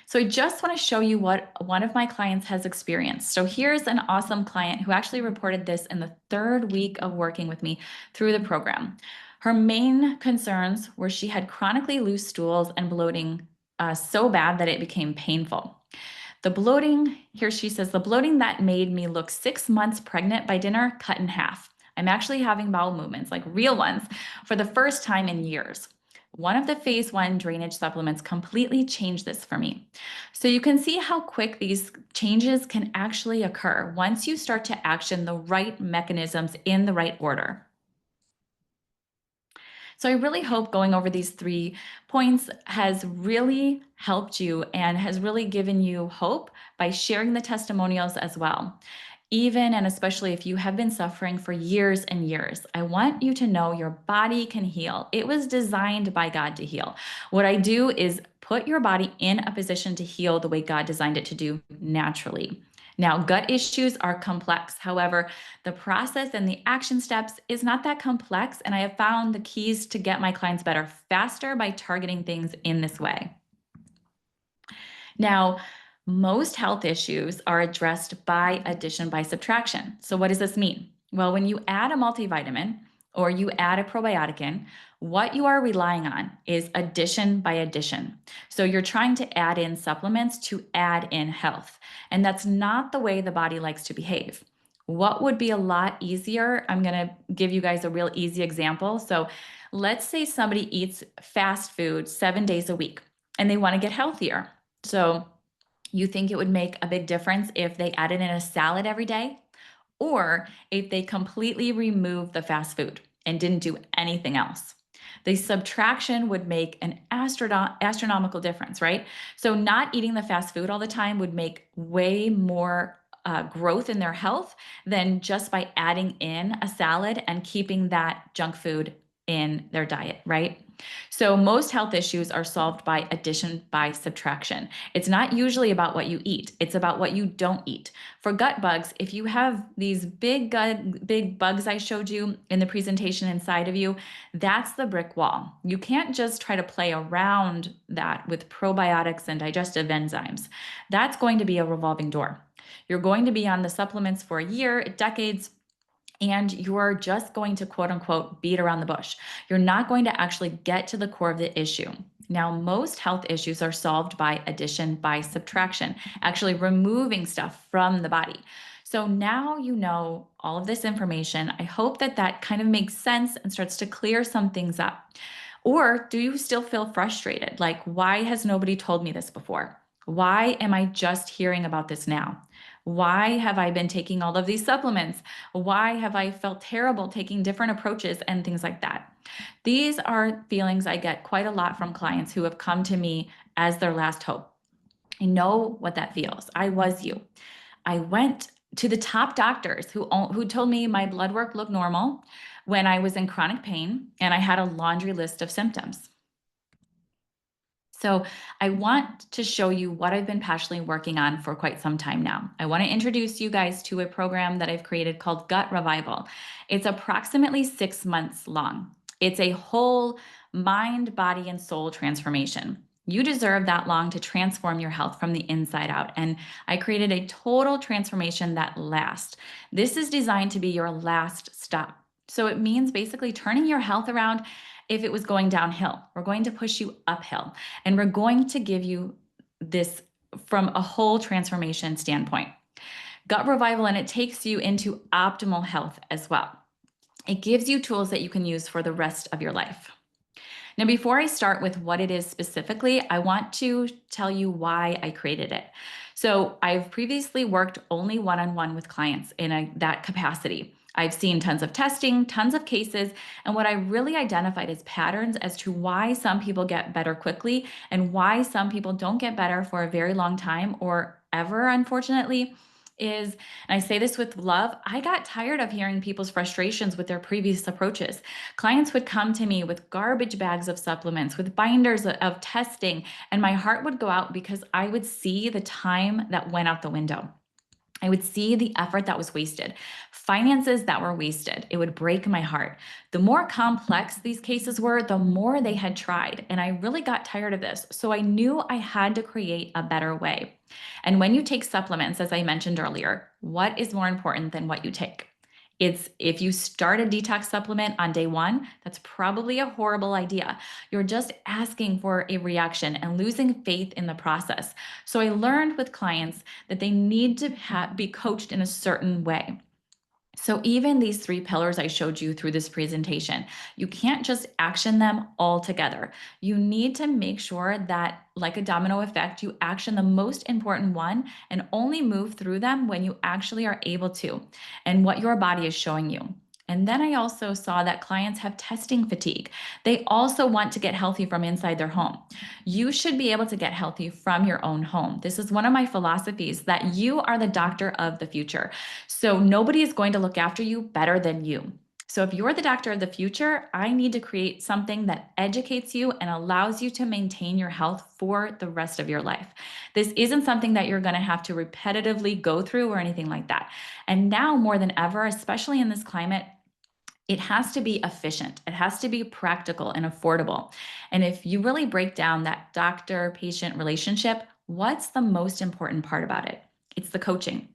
So I just want to show you what one of my clients has experienced. So here's an awesome client who actually reported this in the 3rd week of working with me through the program. Her main concerns were she had chronically loose stools and bloating so bad that it became painful. The bloating, here she says, the bloating that made me look 6 months pregnant by dinner cut in half. I'm actually having bowel movements, like real ones, for the first time in years. One of the phase 1 drainage supplements completely changed this for me. So you can see how quick these changes can actually occur once you start to action the right mechanisms in the right order. So I really hope going over these 3 points has really helped you and has really given you hope by sharing the testimonials as well. Even and especially if you have been suffering for years and years, I want you to know your body can heal. It was designed by God to heal. What I do is put your body in a position to heal the way God designed it to do naturally. Now, gut issues are complex. However, the process and the action steps is not that complex, and I have found the keys to get my clients better faster by targeting things in this way. Now, most health issues are addressed by addition by subtraction. So what does this mean? Well, when you add a multivitamin or you add a probiotic in, what you are relying on is addition by addition. So you're trying to add in supplements to add in health. And that's not the way the body likes to behave. What would be a lot easier? I'm going to give you guys a real easy example. So let's say somebody eats fast food 7 days a week and they want to get healthier. So you think it would make a big difference if they added in a salad every day, or if they completely removed the fast food and didn't do anything else? The subtraction would make an astronomical difference, right? So not eating the fast food all the time would make way more growth in their health than just by adding in a salad and keeping that junk food in their diet, right? So most health issues are solved by addition by subtraction. It's not usually about what you eat. It's about what you don't eat. For gut bugs, if you have these big bugs I showed you in the presentation inside of you, that's the brick wall. You can't just try to play around that with probiotics and digestive enzymes. That's going to be a revolving door. You're going to be on the supplements for a year, decades, and you're just going to quote unquote beat around the bush. You're not going to actually get to the core of the issue. Now, most health issues are solved by addition by subtraction, actually removing stuff from the body. So now you know all of this information. I hope that that kind of makes sense and starts to clear some things up. Or do you still feel frustrated? Like, why has nobody told me this before? Why am I just hearing about this now? Why have I been taking all of these supplements? Why have I felt terrible taking different approaches and things like that? These are feelings I get quite a lot from clients who have come to me as their last hope. I know what that feels. I was you. I went to the top doctors who told me my blood work looked normal when I was in chronic pain and I had a laundry list of symptoms. So I want to show you what I've been passionately working on for quite some time now. I want to introduce you guys to a program that I've created called GutRevival. It's approximately 6 months long. It's a whole mind, body, and soul transformation. You deserve that long to transform your health from the inside out. And I created a total transformation that lasts. This is designed to be your last stop. So it means basically turning your health around if it was going downhill. We're going to push you uphill. And we're going to give you this from a whole transformation standpoint. GutRevival, and it takes you into optimal health as well. It gives you tools that you can use for the rest of your life. Now, before I start with what it is specifically, I want to tell you why I created it. So I've previously worked only one-on-one with clients in that capacity. I've seen tons of testing, tons of cases, and what I really identified is patterns as to why some people get better quickly and why some people don't get better for a very long time or ever, unfortunately, is, and I say this with love, I got tired of hearing people's frustrations with their previous approaches. Clients would come to me with garbage bags of supplements, with binders of testing, and my heart would go out because I would see the time that went out the window. I would see the effort that was wasted, finances that were wasted. It would break my heart. The more complex these cases were, the more they had tried. And I really got tired of this. So I knew I had to create a better way. And when you take supplements, as I mentioned earlier, what is more important than what you take? It's if you start a detox supplement on day one, that's probably a horrible idea. You're just asking for a reaction and losing faith in the process. So I learned with clients that they need to be coached in a certain way. So even these 3 pillars I showed you through this presentation, you can't just action them all together. You need to make sure that, like a domino effect, you action the most important one and only move through them when you actually are able to and what your body is showing you. And then I also saw that clients have testing fatigue. They also want to get healthy from inside their home. You should be able to get healthy from your own home. This is one of my philosophies, that you are the doctor of the future. So nobody is going to look after you better than you. So if you're the doctor of the future, I need to create something that educates you and allows you to maintain your health for the rest of your life. This isn't something that you're going to have to repetitively go through or anything like that. And now more than ever, especially in this climate, it has to be efficient. It has to be practical and affordable. And if you really break down that doctor-patient relationship, what's the most important part about it? It's the coaching.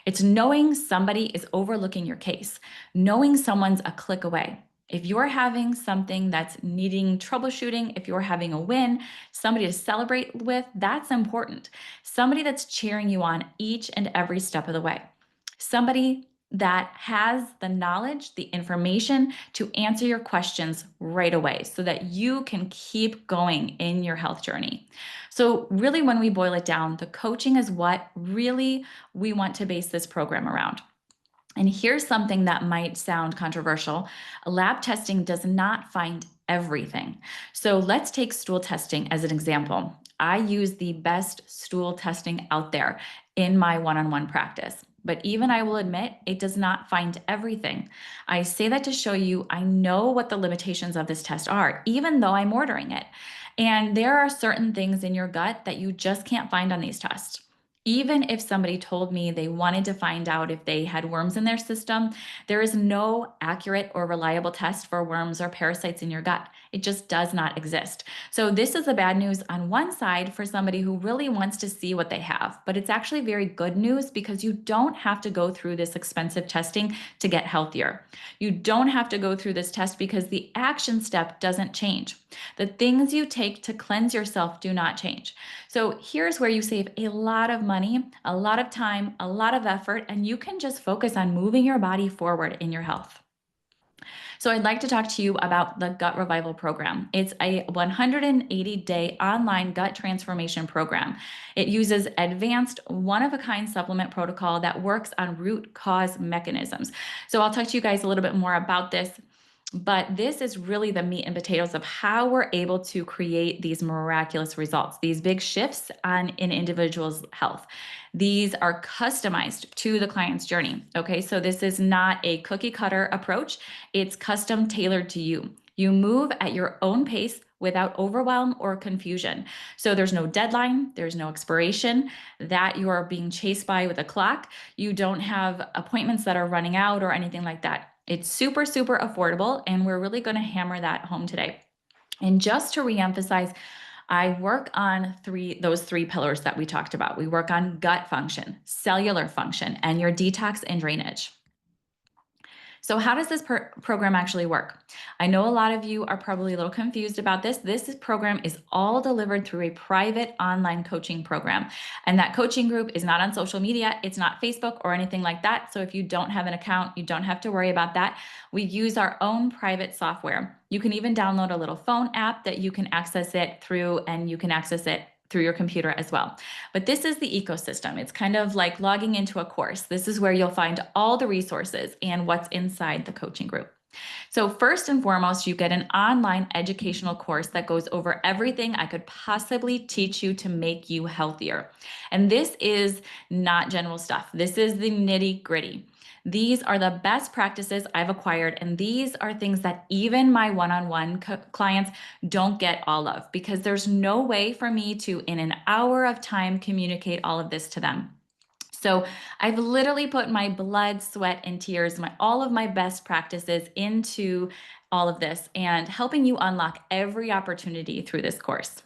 It's knowing somebody is overlooking your case, knowing someone's a click away. If you're having something that's needing troubleshooting, if you're having a win, somebody to celebrate with, that's important. Somebody that's cheering you on each and every step of the way. Somebody that has the knowledge, the information to answer your questions right away so that you can keep going in your health journey. So really, when we boil it down, the coaching is what really we want to base this program around. And here's something that might sound controversial. Lab testing does not find everything. So let's take stool testing as an example. I use the best stool testing out there in my one-on-one practice. But even I will admit, it does not find everything. I say that to show you I know what the limitations of this test are, even though I'm ordering it. And there are certain things in your gut that you just can't find on these tests. Even if somebody told me they wanted to find out if they had worms in their system, there is no accurate or reliable test for worms or parasites in your gut. It just does not exist. So this is the bad news on one side for somebody who really wants to see what they have, but it's actually very good news because you don't have to go through this expensive testing to get healthier. You don't have to go through this test because the action step doesn't change. The things you take to cleanse yourself do not change. So here's where you save a lot of money money, a lot of time, a lot of effort, and you can just focus on moving your body forward in your health. So I'd like to talk to you about the Gut Revival program. It's a 180-day online gut transformation program. It uses advanced one-of-a-kind supplement protocol that works on root cause mechanisms. So I'll talk to you guys a little bit more about this. But this is really the meat and potatoes of how we're able to create these miraculous results, these big shifts in individuals' health. These are customized to the client's journey. Okay, so this is not a cookie cutter approach. It's custom tailored to you. You move at your own pace without overwhelm or confusion. So there's no deadline, there's no expiration that you are being chased by with a clock. You don't have appointments that are running out or anything like that. It's super, super affordable, and we're really going to hammer that home today. And just to reemphasize, I work on those three pillars that we talked about. We work on gut function, cellular function, and your detox and drainage. So how does this program actually work? I know a lot of you are probably a little confused about this. This program is all delivered through a private online coaching program. And that coaching group is not on social media. It's not Facebook or anything like that. So if you don't have an account, you don't have to worry about that. We use our own private software. You can even download a little phone app that you can access it through, and you can access it through your computer as well. But this is the ecosystem. It's kind of like logging into a course. This is where you'll find all the resources and what's inside the coaching group. So first and foremost, you get an online educational course that goes over everything I could possibly teach you to make you healthier. And this is not general stuff. This is the nitty-gritty. These are the best practices I've acquired, and these are things that even my one-on-one clients don't get all of, because there's no way for me to, in an hour of time, communicate all of this to them. So I've literally put my blood, sweat, and tears, all of my best practices into all of this, and helping you unlock every opportunity through this course.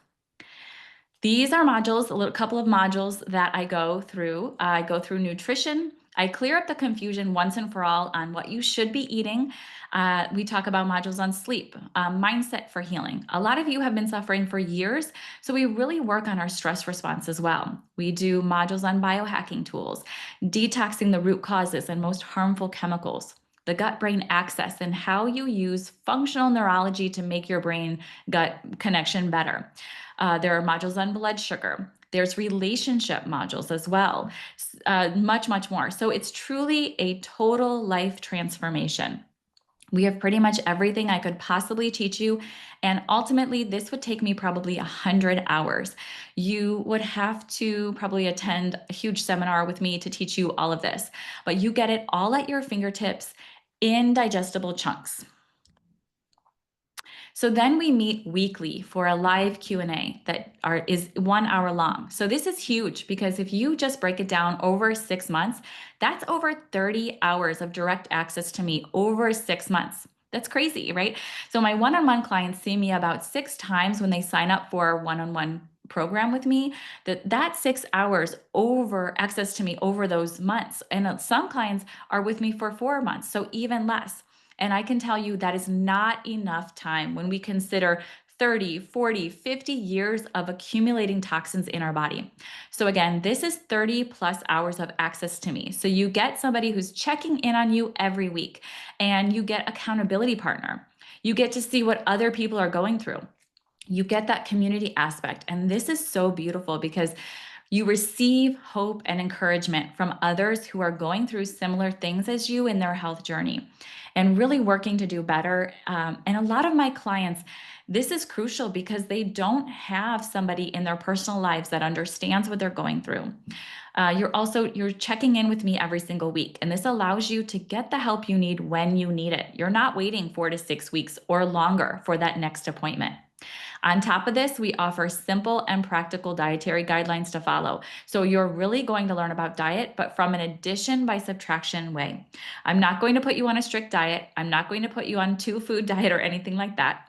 These are modules, a couple of modules that I go through. I go through nutrition. I clear up the confusion once and for all on what you should be eating. We talk about modules on sleep, mindset for healing. A lot of you have been suffering for years, so we really work on our stress response as well. We do modules on biohacking tools, detoxing the root causes and most harmful chemicals, the gut-brain axis, and how you use functional neurology to make your brain-gut connection better. There are modules on blood sugar. There's relationship modules as well, much, much more. So it's truly a total life transformation. We have pretty much everything I could possibly teach you. And ultimately, this would take me probably 100 hours. You would have to probably attend a huge seminar with me to teach you all of this, but you get it all at your fingertips in digestible chunks. So then we meet weekly for a live Q&A that is 1 hour long. So this is huge, because if you just break it down over 6 months, that's over 30 hours of direct access to me over 6 months. That's crazy, right? So my one-on-one clients see me about 6 times when they sign up for a one-on-one program with me. That 6 hours over access to me over those months. And some clients are with me for 4 months, so even less. And I can tell you that is not enough time when we consider 30, 40, 50 years of accumulating toxins in our body. So again, this is 30 plus hours of access to me. So you get somebody who's checking in on you every week, and you get accountability partner. You get to see what other people are going through. You get that community aspect. And this is so beautiful, because you receive hope and encouragement from others who are going through similar things as you in their health journey and really working to do better. And a lot of my clients, this is crucial because they don't have somebody in their personal lives that understands what they're going through. You're checking in with me every single week, and this allows you to get the help you need when you need it. You're not waiting 4 to 6 weeks or longer for that next appointment. On top of this, we offer simple and practical dietary guidelines to follow. So you're really going to learn about diet, but from an addition by subtraction way. I'm not going to put you on a strict diet. I'm not going to put you on 2-food diet or anything like that.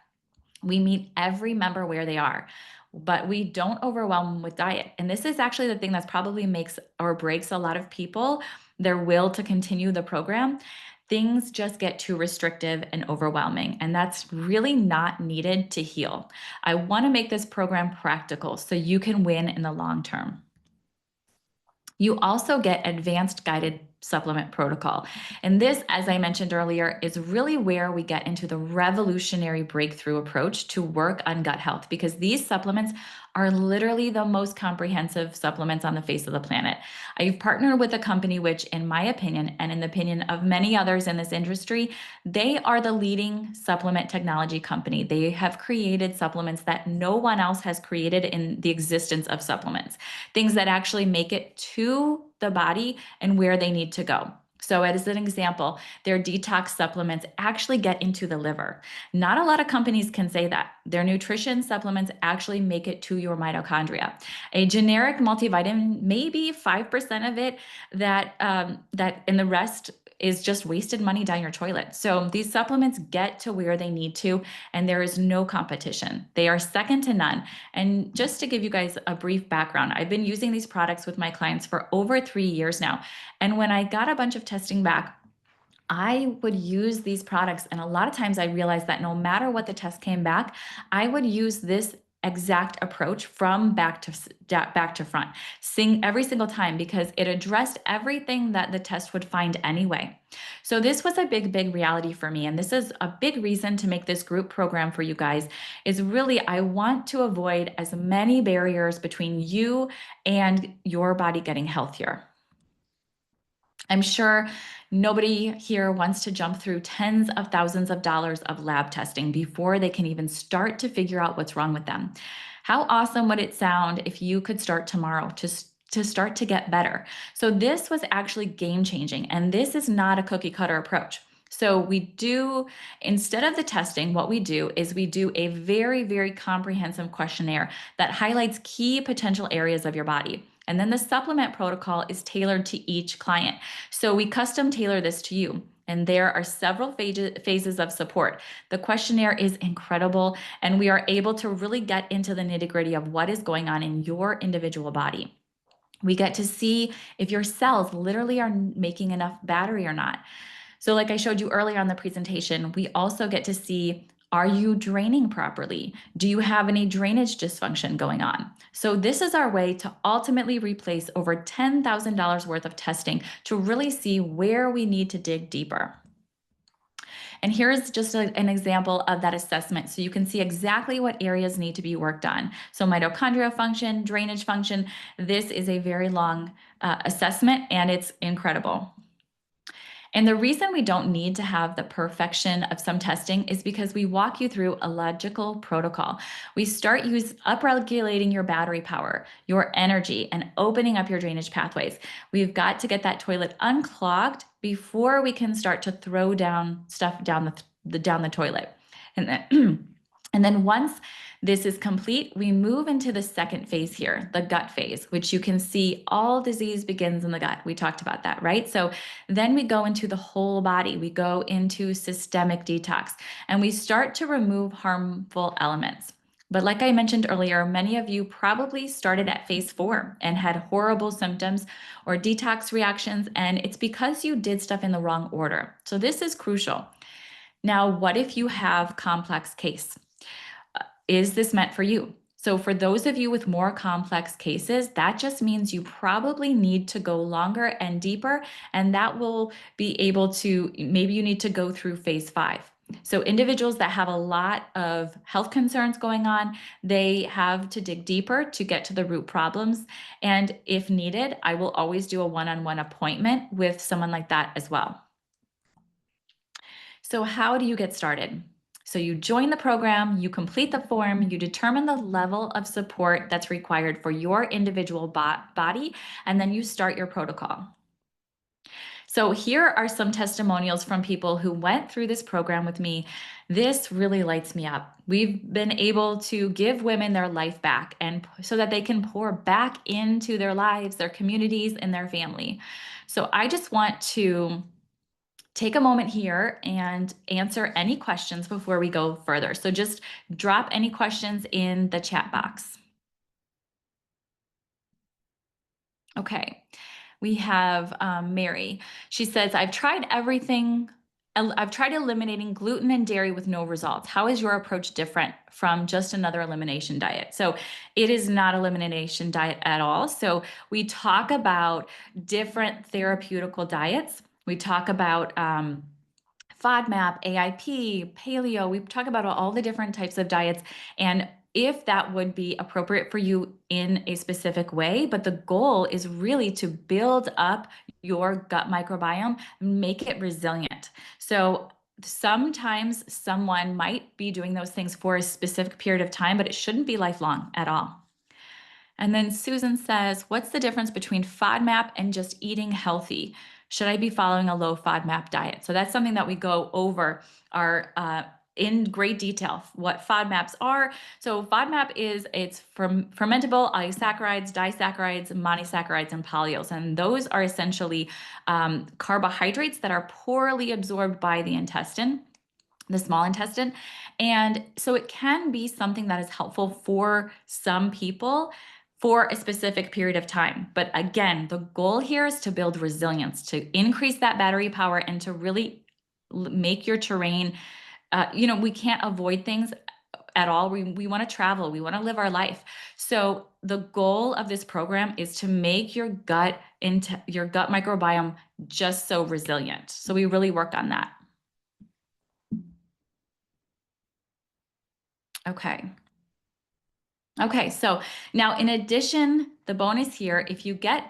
We meet every member where they are, but we don't overwhelm them with diet. And this is actually the thing that's probably makes or breaks a lot of people, their will to continue the program. Things just get too restrictive and overwhelming, and that's really not needed to heal. I want to make this program practical so you can win in the long term. You also get advanced guided supplement protocol. And this, as I mentioned earlier, is really where we get into the revolutionary breakthrough approach to work on gut health, because these supplements are literally the most comprehensive supplements on the face of the planet. I've partnered with a company which, in my opinion, and in the opinion of many others in this industry, they are the leading supplement technology company. They have created supplements that no one else has created in the existence of supplements, things that actually make it to the body and where they need to go. So as an example, their detox supplements actually get into the liver. Not a lot of companies can say that. Their nutrition supplements actually make it to your mitochondria. A generic multivitamin, maybe 5% of it, and the rest is just wasted money down your toilet. So these supplements get to where they need to, and there is no competition. They are second to none. And just to give you guys a brief background, I've been using these products with my clients for over 3 years now. And when I got a bunch of testing back, I would use these products, and a lot of times I realized that no matter what the test came back, I would use this exact approach from back to front, sing every single time, because it addressed everything that the test would find anyway. So this was a big reality for me, and this is a big reason to make this group program for you guys. Is really, I want to avoid as many barriers between you and your body getting healthier. I'm sure nobody here wants to jump through tens of thousands of dollars of lab testing before they can even start to figure out what's wrong with them. How awesome would it sound if you could start tomorrow to start to get better? So this was actually game changing, and this is not a cookie cutter approach. So we do, instead of the testing, what we do is we do a very comprehensive questionnaire that highlights key potential areas of your body. And then the supplement protocol is tailored to each client. So we custom tailor this to you. And there are several phases of support. The questionnaire is incredible, and we are able to really get into the nitty-gritty of what is going on in your individual body. We get to see if your cells literally are making enough battery or not. So like I showed you earlier on the presentation, we also get to see, are you draining properly? Do you have any drainage dysfunction going on? So this is our way to ultimately replace over $10,000 worth of testing to really see where we need to dig deeper. And here's just an example of that assessment, so you can see exactly what areas need to be worked on. So mitochondrial function, drainage function, this is a very long assessment, and it's incredible. And the reason we don't need to have the perfection of some testing is because we walk you through a logical protocol. We start upregulating your battery power, your energy, and opening up your drainage pathways. We've got to get that toilet unclogged before we can start to throw down stuff down the toilet. And then, and then once this is complete, we move into the second phase here, the gut phase, which you can see all disease begins in the gut. We talked about that, right? So then we go into the whole body. We go into systemic detox, and we start to remove harmful elements. But like I mentioned earlier, many of you probably started at phase 4 and had horrible symptoms or detox reactions, and it's because you did stuff in the wrong order. So this is crucial. Now, what if you have complex case? Is this meant for you? So for those of you with more complex cases, that just means you probably need to go longer and deeper, and that will be able to, maybe you need to go through phase 5. So individuals that have a lot of health concerns going on, they have to dig deeper to get to the root problems. And if needed, I will always do a one-on-one appointment with someone like that as well. So how do you get started? So you join the program, you complete the form, you determine the level of support that's required for your individual body, and then you start your protocol. So here are some testimonials from people who went through this program with me. This really lights me up. We've been able to give women their life back, and so that they can pour back into their lives, their communities, and their family. So I just want to take a moment here and answer any questions before we go further. So just drop any questions in the chat box. Okay, we have Mary. She says, I've tried everything I've tried eliminating gluten and dairy with no results. How is your approach different from just another elimination diet? So it is not elimination diet at all. So we talk about different therapeutical diets. We talk about FODMAP, AIP, paleo. We talk about all the different types of diets and if that would be appropriate for you in a specific way. But the goal is really to build up your gut microbiome, make it resilient. So sometimes someone might be doing those things for a specific period of time, but it shouldn't be lifelong at all. And then Susan says, what's the difference between FODMAP and just eating healthy? Should I be following a low FODMAP diet? So that's something that we go over in great detail, what FODMAPs are. So FODMAP it's fermentable oligosaccharides, disaccharides, monosaccharides, and polyols. And those are essentially carbohydrates that are poorly absorbed by the intestine, the small intestine. And so it can be something that is helpful for some people for a specific period of time. But again, the goal here is to build resilience, to increase that battery power and to really make your terrain, we can't avoid things at all. We want to travel, we want to live our life. So the goal of this program is to make your gut microbiome just so resilient. So we really work on that. Okay, so now in addition, the bonus here, you get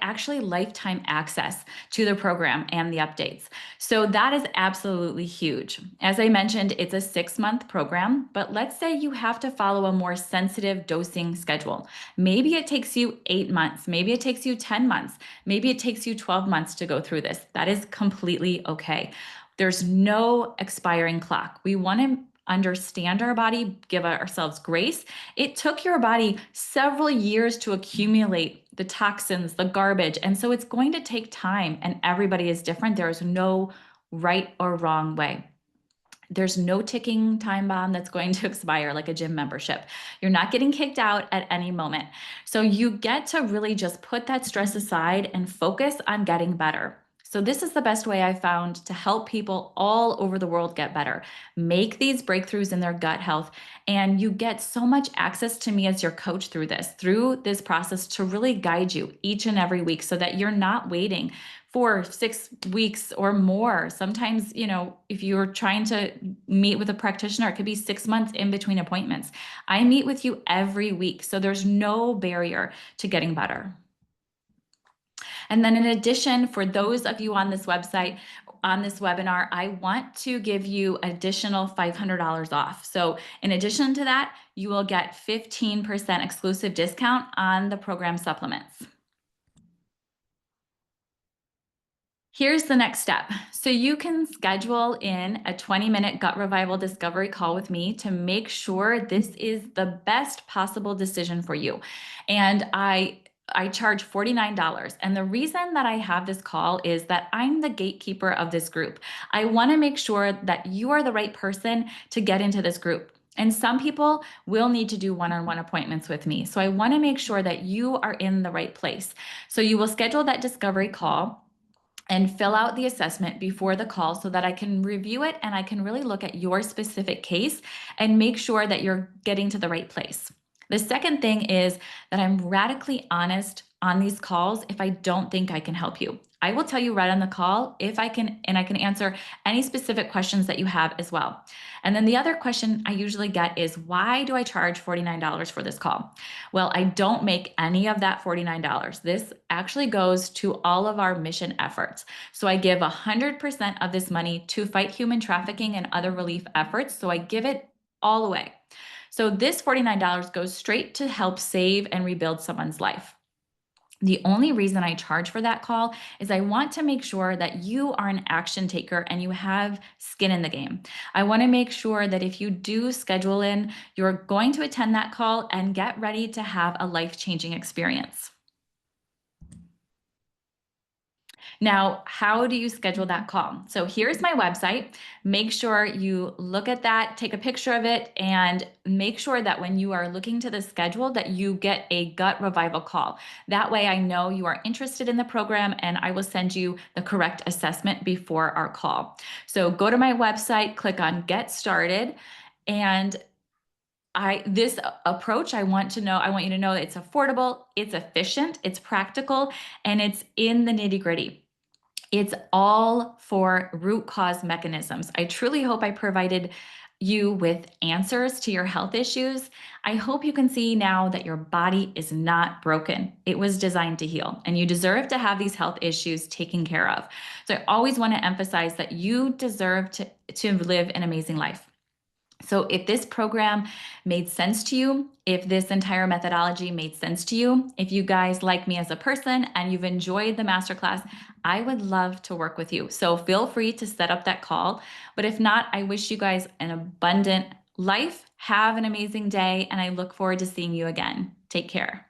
actually lifetime access to the program and the updates. So that is absolutely huge. As I mentioned, it's a 6-month program, but let's say you have to follow a more sensitive dosing schedule. Maybe it takes you 8 months, maybe it takes you 10 months, maybe it takes you 12 months to go through this. That is completely okay. There's no expiring clock. We want to understand our body, give ourselves grace. It took your body several years to accumulate the toxins, the garbage. And so it's going to take time and everybody is different. There is no right or wrong way. There's no ticking time bomb that's going to expire like a gym membership. You're not getting kicked out at any moment. So you get to really just put that stress aside and focus on getting better. So this is the best way I've found to help people all over the world get better, make these breakthroughs in their gut health. And you get so much access to me as your coach through this process to really guide you each and every week so that you're not waiting for 6 weeks or more. Sometimes, if you're trying to meet with a practitioner, it could be 6 months in between appointments. I meet with you every week, so there's no barrier to getting better. And then in addition, for those of you on this website, on this webinar, I want to give you additional $500 off. So in addition to that, you will get 15% exclusive discount on the program supplements. Here's the next step. So you can schedule in a 20-minute Gut Revival discovery call with me to make sure this is the best possible decision for you. And I charge $49. And the reason that I have this call is that I'm the gatekeeper of this group. I want to make sure that you are the right person to get into this group. And some people will need to do one-on-one appointments with me. So I want to make sure that you are in the right place. So you will schedule that discovery call and fill out the assessment before the call so that I can review it and I can really look at your specific case and make sure that you're getting to the right place. The second thing is that I'm radically honest on these calls if I don't think I can help you. I will tell you right on the call if I can, and I can answer any specific questions that you have as well. And then the other question I usually get is, why do I charge $49 for this call? Well, I don't make any of that $49. This actually goes to all of our mission efforts. So I give 100% of this money to fight human trafficking and other relief efforts. So I give it all away. So this $49 goes straight to help save and rebuild someone's life. The only reason I charge for that call is I want to make sure that you are an action taker and you have skin in the game. I want to make sure that if you do schedule in, you're going to attend that call and get ready to have a life-changing experience. Now, how do you schedule that call? So here's my website. Make sure you look at that, take a picture of it, and make sure that when you are looking to the schedule that you get a gut revival call. That way I know you are interested in the program and I will send you the correct assessment before our call. So go to my website, click on Get Started, and this approach, I want you to know it's affordable, it's efficient, it's practical, and it's in the nitty-gritty. It's all for root cause mechanisms. I truly hope I provided you with answers to your health issues. I hope you can see now that your body is not broken. It was designed to heal, and you deserve to have these health issues taken care of. So I always want to emphasize that you deserve to live an amazing life. So if this program made sense to you, if this entire methodology made sense to you, if you guys like me as a person and you've enjoyed the masterclass, I would love to work with you. So feel free to set up that call. But if not, I wish you guys an abundant life. Have an amazing day, and I look forward to seeing you again. Take care.